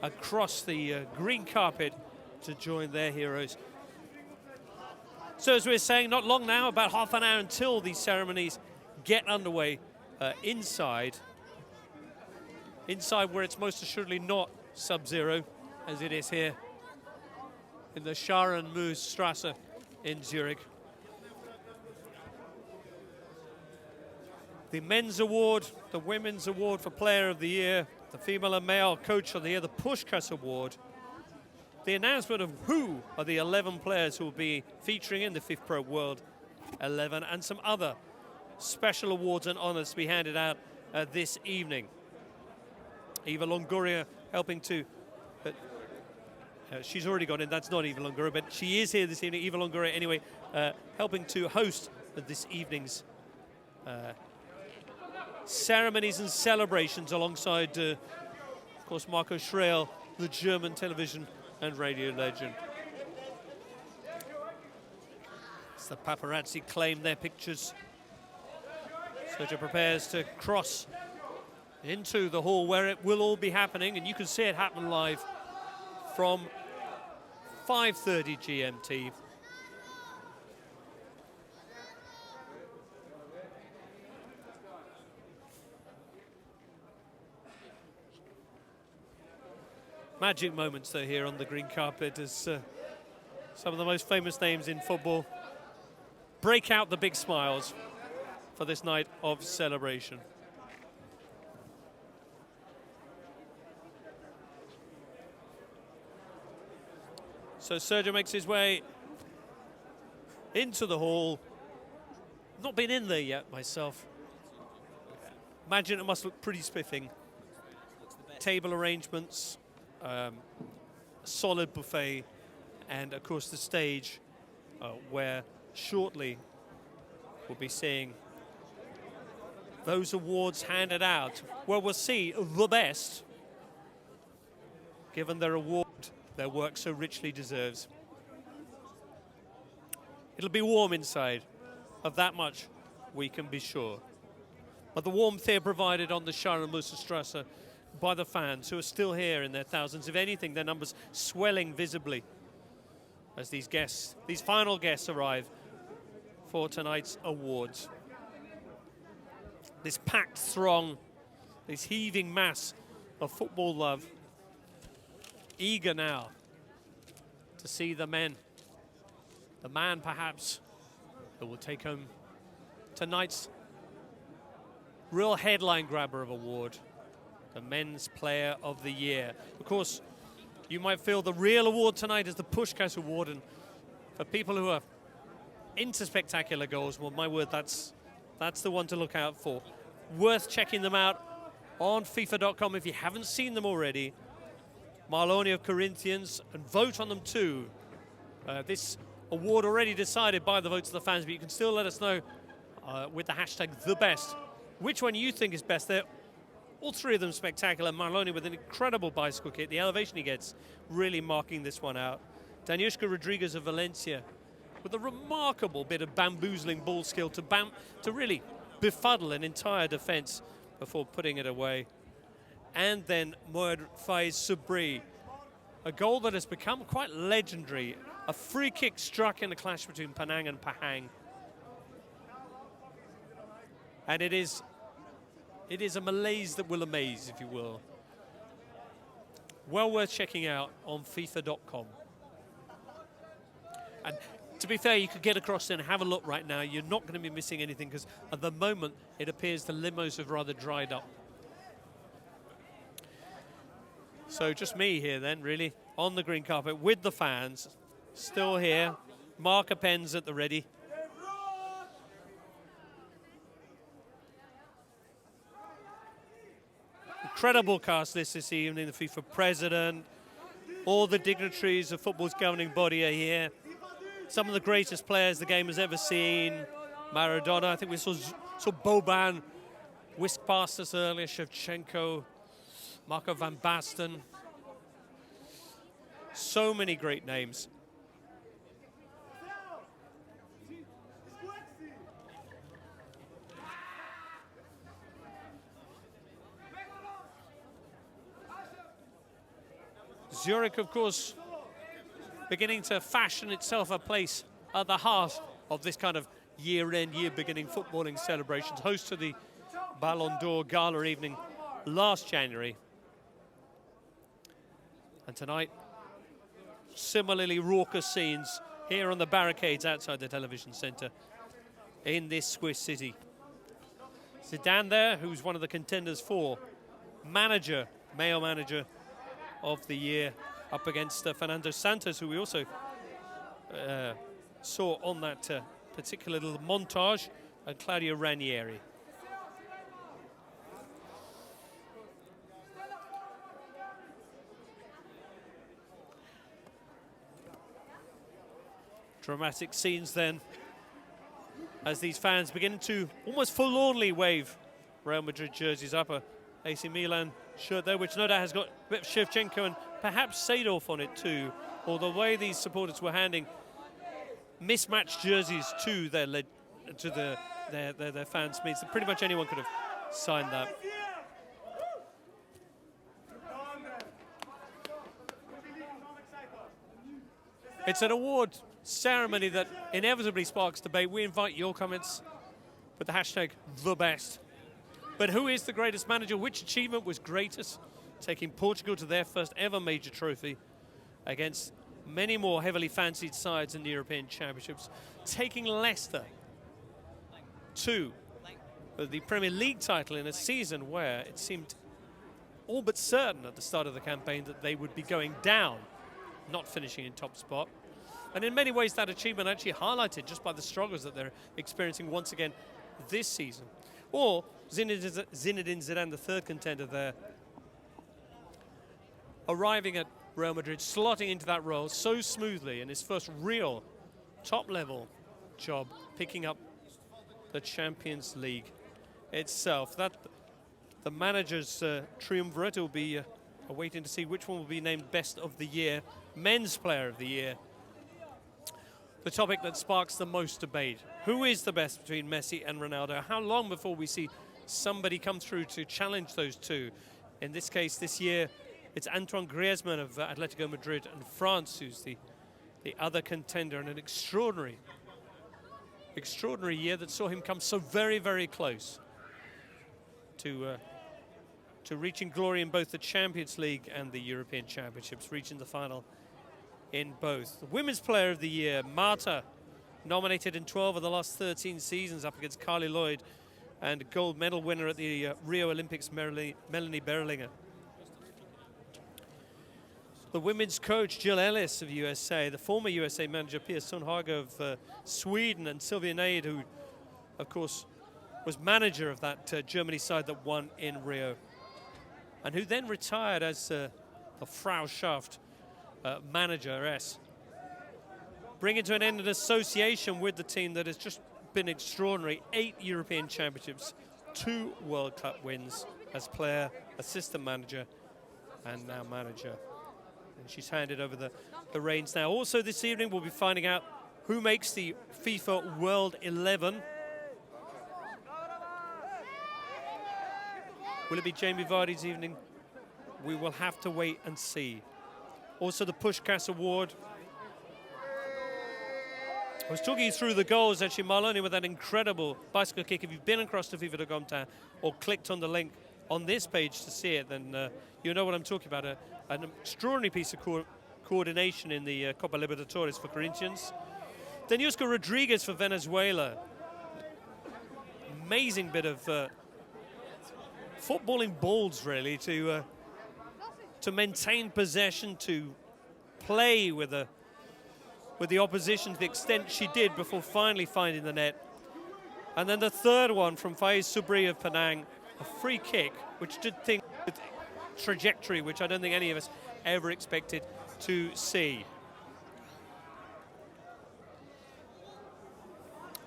Across the green carpet to join their heroes. So as we were saying, not long now, about half an hour until these ceremonies get underway inside where it's most assuredly not sub-zero, as it is here in the Scharenmoos-Strasse in Zurich. The men's award, the women's award for Player of the Year, the female and male Coach of the Year, the Puskás Award, the announcement of who are the 11 players who will be featuring in the FIFPro World 11, and some other special awards and honors to be handed out this evening. Eva Longoria helping to, she's already gone in, that's not Eva Longoria, but she is here this evening, Eva Longoria anyway, helping to host this evening's ceremonies and celebrations alongside, of course, Marco Schreil, the German television and radio legend. As the paparazzi claim their pictures, Sergio prepares to cross into the hall where it will all be happening, and you can see it happen live from 5:30 GMT. Magic moments though here on the green carpet as some of the most famous names in football break out the big smiles for this night of celebration. So Sergio makes his way into the hall. Not been in there yet myself. Imagine it must look pretty spiffing. Table arrangements, a solid buffet, and of course the stage where shortly we'll be seeing those awards handed out, where we'll see the best given their award their work so richly deserves. It'll be warm inside, of that much we can be sure. But the warmth here provided on the Scharenmoos-Strasse by the fans who are still here in their thousands. If anything, their numbers swelling visibly as these final guests arrive for tonight's awards. This packed throng, this heaving mass of football love, eager now to see the man perhaps who will take home tonight's real headline grabber of award, the Men's Player of the Year. Of course, you might feel the real award tonight is the Puskás Award, and for people who are into spectacular goals, well, my word, that's the one to look out for. Worth checking them out on FIFA.com if you haven't seen them already. Marloni of Corinthians, and vote on them too. This award already decided by the votes of the fans, but you can still let us know with the hashtag #TheBest which one you think is best. They're all three of them spectacular. Marloni with an incredible bicycle kick. The elevation he gets really marking this one out. Daniushka Rodriguez of Valencia with a remarkable bit of bamboozling ball skill to really befuddle an entire defense before putting it away. And then Moed Faiz Sabri, a goal that has become quite legendary. A free kick struck in the clash between Penang and Pahang. And it is a malaise that will amaze, if you will. Well worth checking out on FIFA.com. And to be fair, you could get across there and have a look right now. You're not going to be missing anything because at the moment it appears the limos have rather dried up. So just me here then, really, on the green carpet with the fans. Still here, marker pens at the ready. Incredible cast list this evening. The FIFA president, all the dignitaries of football's governing body are here. Some of the greatest players the game has ever seen. Maradona, I think we saw Boban whisk past us earlier, Shevchenko, Marco van Basten. So many great names. Zurich, of course, beginning to fashion itself a place at the heart of this kind of year-end, year-beginning footballing celebrations, host to the Ballon d'Or gala evening last January. And tonight, similarly raucous scenes here on the barricades outside the television centre in this Swiss city. Zidane there, who's one of the contenders for male manager of the year, up against Fernando Santos, who we also saw on that particular little montage, and Claudia Ranieri. Dramatic scenes then, as these fans begin to almost forlornly wave Real Madrid jerseys up. A AC Milan shirt there, which no doubt has got a bit of Shevchenko and perhaps Seedorf on it too. Or the way these supporters were handing mismatched jerseys to their fans means that pretty much anyone could have signed that. It's an award ceremony that inevitably sparks debate. We invite your comments with the hashtag #TheBest. But who is the greatest manager? Which achievement was greatest? Taking Portugal to their first ever major trophy against many more heavily fancied sides in the European Championships. Taking Leicester to the Premier League title in a season where it seemed all but certain at the start of the campaign that they would be going down, not finishing in top spot. And in many ways that achievement actually highlighted just by the struggles that they're experiencing once again this season. Or Zinedine Zidane, the third contender there, arriving at Real Madrid, slotting into that role so smoothly in his first real top-level job, picking up the Champions League itself. That the manager's triumvirate will be waiting to see which one will be named Best of the Year, Men's Player of the Year. The topic that sparks the most debate. Who is the best between Messi and Ronaldo? How long before we see somebody come through to challenge those two? In this case, this year, it's Antoine Griezmann of Atletico Madrid and France who's the the other contender, and an extraordinary year that saw him come so very, very close to reaching glory in both the Champions League and the European Championships, reaching the final in both. The Women's Player of the Year, Marta, nominated in 12 of the last 13 seasons up against Carly Lloyd, and gold medal winner at the Rio Olympics, Melanie Berlinger. The women's coach, Jill Ellis of USA, the former USA manager, Pia Sundhage of Sweden, and Sylvia Neid, who, of course, was manager of that Germany side that won in Rio, and who then retired as the Frau Schaft manageress, bringing to an end an association with the team that has just been extraordinary. 8 European Championships, 2 World Cup wins as player, assistant manager, and now manager. And she's handed over the reins now. Also this evening we'll be finding out who makes the FIFA World 11. Will it be Jamie Vardy's evening? We will have to wait and see. Also the Puskás Award. I was talking you through the goals, actually, Marlene, with that incredible bicycle kick. If you've been across to FIFA.com or clicked on the link on this page to see it, then you know what I'm talking about. An extraordinary piece of coordination in the Copa Libertadores for Corinthians. Then Yusko Rodriguez for Venezuela. Amazing bit of footballing balls, really, to maintain possession, to play with the opposition to the extent she did before finally finding the net. And then the third one from Faiz Subri of Penang, a free kick, which did think with trajectory, which I don't think any of us ever expected to see.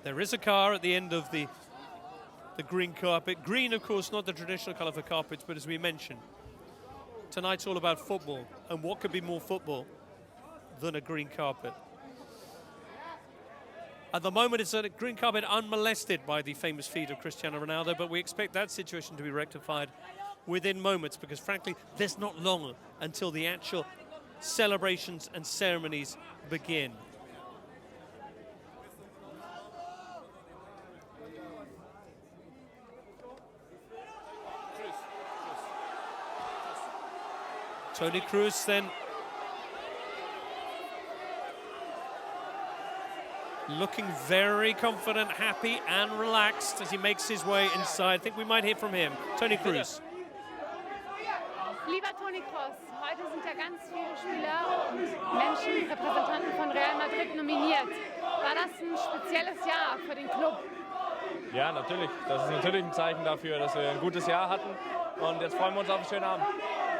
There is a car at the end of the green carpet. Green, of course, not the traditional colour for carpets, but as we mentioned, tonight's all about football, and what could be more football than a green carpet? At the moment, it's a green carpet unmolested by the famous feet of Cristiano Ronaldo, but we expect that situation to be rectified within moments, because frankly, there's not long until the actual celebrations and ceremonies begin. Toni Cruz then looking very confident, happy and relaxed as he makes his way inside. I think we might hear from him. Toni Cruz. Lieber Toni Kroos, heute sind ja ganz viele Spieler und Menschen, Repräsentanten von Real Madrid nominiert. War das ein spezielles Jahr für den Club? Ja, natürlich. Das ist natürlich ein Zeichen dafür, dass wir ein gutes Jahr hatten. Und jetzt freuen wir uns auf einen schönen Abend.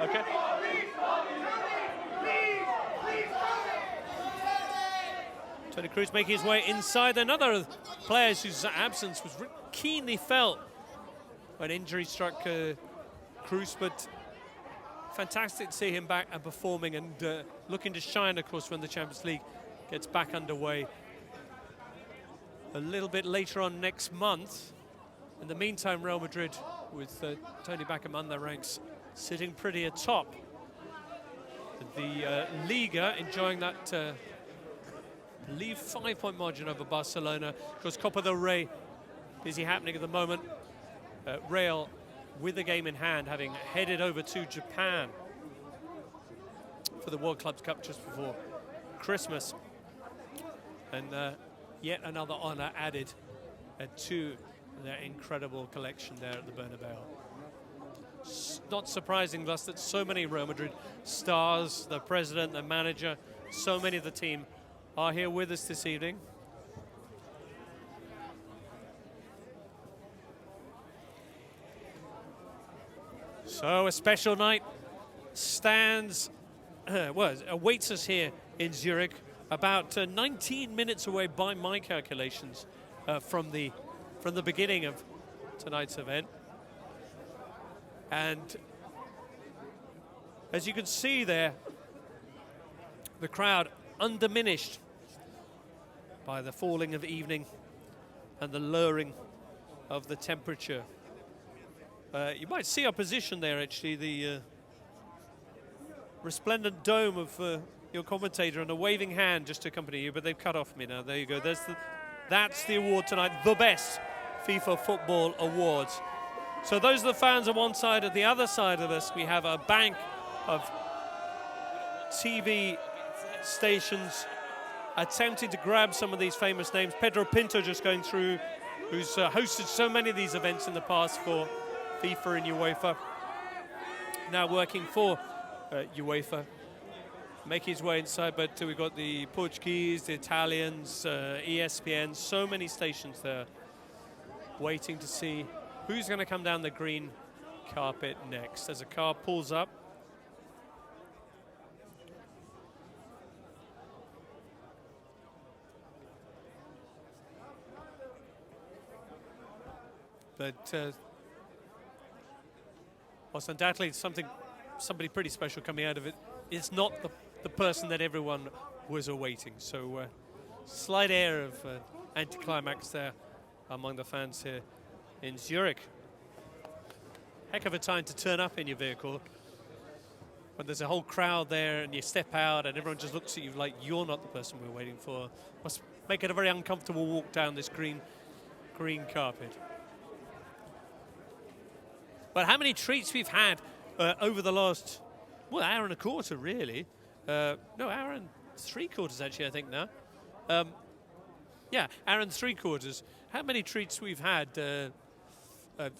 Okay? Toni Kroos making his way inside. Another player whose absence was keenly felt when injury struck Cruz, but fantastic to see him back and performing and looking to shine, of course, when the Champions League gets back underway a little bit later on next month. In the meantime, Real Madrid, with Tony back among their ranks, sitting pretty atop the Liga, enjoying that leave 5-point margin over Barcelona. Of course, Copa del Rey busy happening at the moment. Real with the game in hand, having headed over to Japan for the World Clubs Cup just before Christmas. And yet another honor added to their incredible collection there at the Bernabeu. Not surprising thus that so many Real Madrid stars, the president, the manager, so many of the team are here with us this evening. So a special night awaits us here in Zurich, about 19 minutes away by my calculations from the beginning of tonight's event. And as you can see there, the crowd undiminished by the falling of evening and the lowering of the temperature. You might see our position there, actually, the resplendent dome of your commentator and a waving hand just to accompany you, but they've cut off me now. There you go. That's the award tonight, the best FIFA Football Awards. So those are the fans on one side. At the other side of us, we have a bank of TV stations attempting to grab some of these famous names. Pedro Pinto just going through, who's hosted so many of these events in the past for FIFA and UEFA. Now working for UEFA. Making his way inside, but we've got the Portuguese, the Italians, ESPN, so many stations there waiting to see who's going to come down the green carpet next as a car pulls up. But whilst undoubtedly somebody pretty special coming out of it, it's not the person that everyone was awaiting. So slight air of anticlimax there among the fans here in Zurich. Heck of a time to turn up in your vehicle when there's a whole crowd there and you step out and everyone just looks at you like you're not the person we're waiting for. Must make it a very uncomfortable walk down this green carpet. But how many treats we've had over the last, well, hour and a quarter, really. No, hour and 3/4, actually, I think now. Yeah, hour and 3/4. How many treats we've had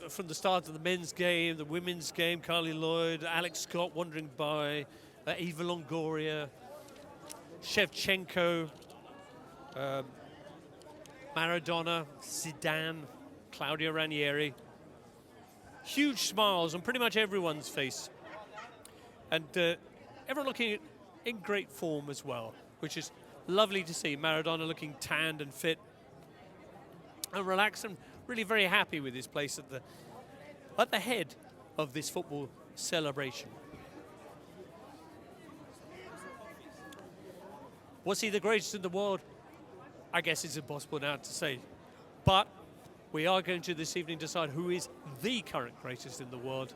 from the start of the men's game, the women's game, Carly Lloyd, Alex Scott wandering by, Eva Longoria, Shevchenko, Maradona, Zidane, Claudia Ranieri. Huge smiles on pretty much everyone's face. And everyone looking in great form as well, which is lovely to see. Maradona looking tanned and fit and relaxed and really very happy with his place at the head of this football celebration. Was he the greatest in the world? I guess it's impossible now to say. But we are going to this evening decide who is the current greatest in the world.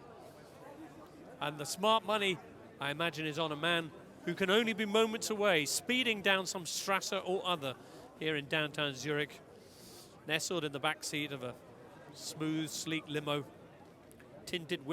And the smart money, I imagine, is on a man who can only be moments away, speeding down some Strasse or other here in downtown Zurich, nestled in the back seat of a smooth, sleek limo, tinted